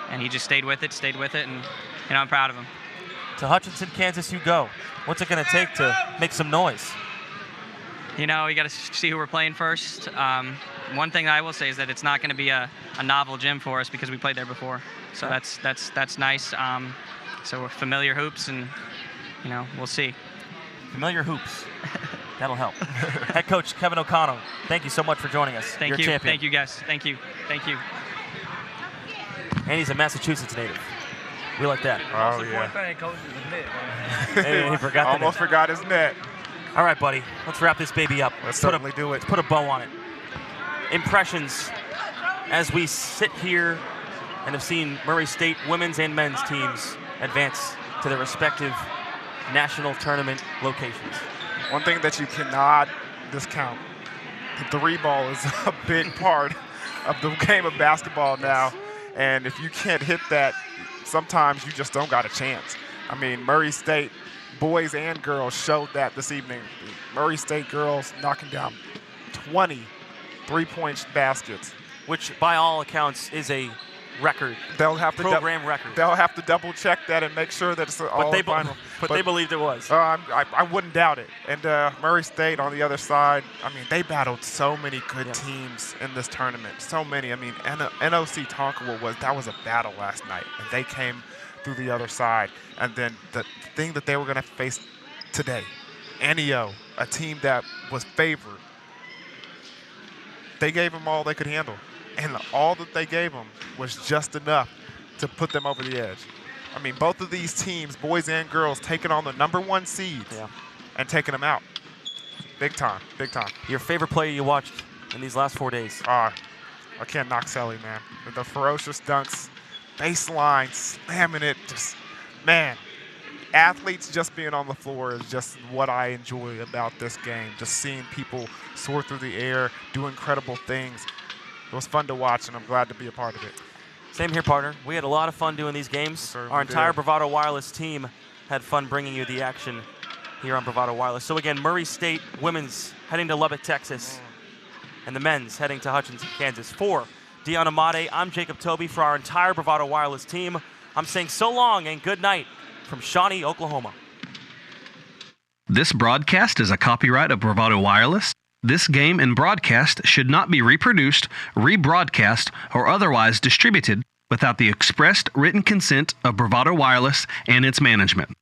And he just stayed with it, and you know, I'm proud of him. To Hutchinson, Kansas you go. What's it going to take to make some noise? You know, you got to see who we're playing first. One thing I will say is that it's not going to be a novel gym for us because we played there before. So that's nice. So we're familiar hoops, and you know, we'll see. Familiar hoops. That'll help. Head coach Kevin O'Connor, thank you so much for joining us. Thank You're you. Champion. Thank you, guys. Thank you. And he's a Massachusetts native. We like that. Oh, yeah. Hey, he forgot Almost forgot his net. All right, buddy. Let's wrap this baby up. Let's certainly do it. Let's put a bow on it. Impressions as we sit here and have seen Murray State women's and men's teams advance to their respective national tournament locations. One thing that you cannot discount, the three ball is a big part of the game of basketball now. And if you can't hit that, sometimes you just don't got a chance. I mean, Murray State, boys and girls, showed that this evening. Murray State girls knocking down 20 three-point baskets. Which, by all accounts, is a record. Program record. They'll have to double-check that and make sure that it's all final. But they believed it was. I wouldn't doubt it. And Murray State on the other side, I mean, they battled so many good teams in this tournament. So many. I mean, NOC Tonkawa that was a battle last night, and they came through the other side. And then the thing that they were going to face today, NEO, a team that was favored, they gave them all they could handle. And all that they gave them was just enough to put them over the edge. I mean, both of these teams, boys and girls, taking on the #1 seeds and taking them out. Big time, big time. Your favorite player you watched in these last 4 days? I can't knock Selly, man. With the ferocious dunks, baseline, slamming it, just, man. Athletes just being on the floor is just what I enjoy about this game. Just seeing people soar through the air, do incredible things. It was fun to watch, and I'm glad to be a part of it. Same here, partner. We had a lot of fun doing these games. Our entire Bravado Wireless team had fun bringing you the action here on Bravado Wireless. So again, Murray State women's heading to Lubbock, Texas, and the men's heading to Hutchinson, Kansas. For Deion Amade, I'm Jacob Toby. For our entire Bravado Wireless team, I'm saying so long and good night from Shawnee, Oklahoma. This broadcast is a copyright of Bravado Wireless. This game and broadcast should not be reproduced, rebroadcast, or otherwise distributed without the expressed written consent of Bravado Wireless and its management.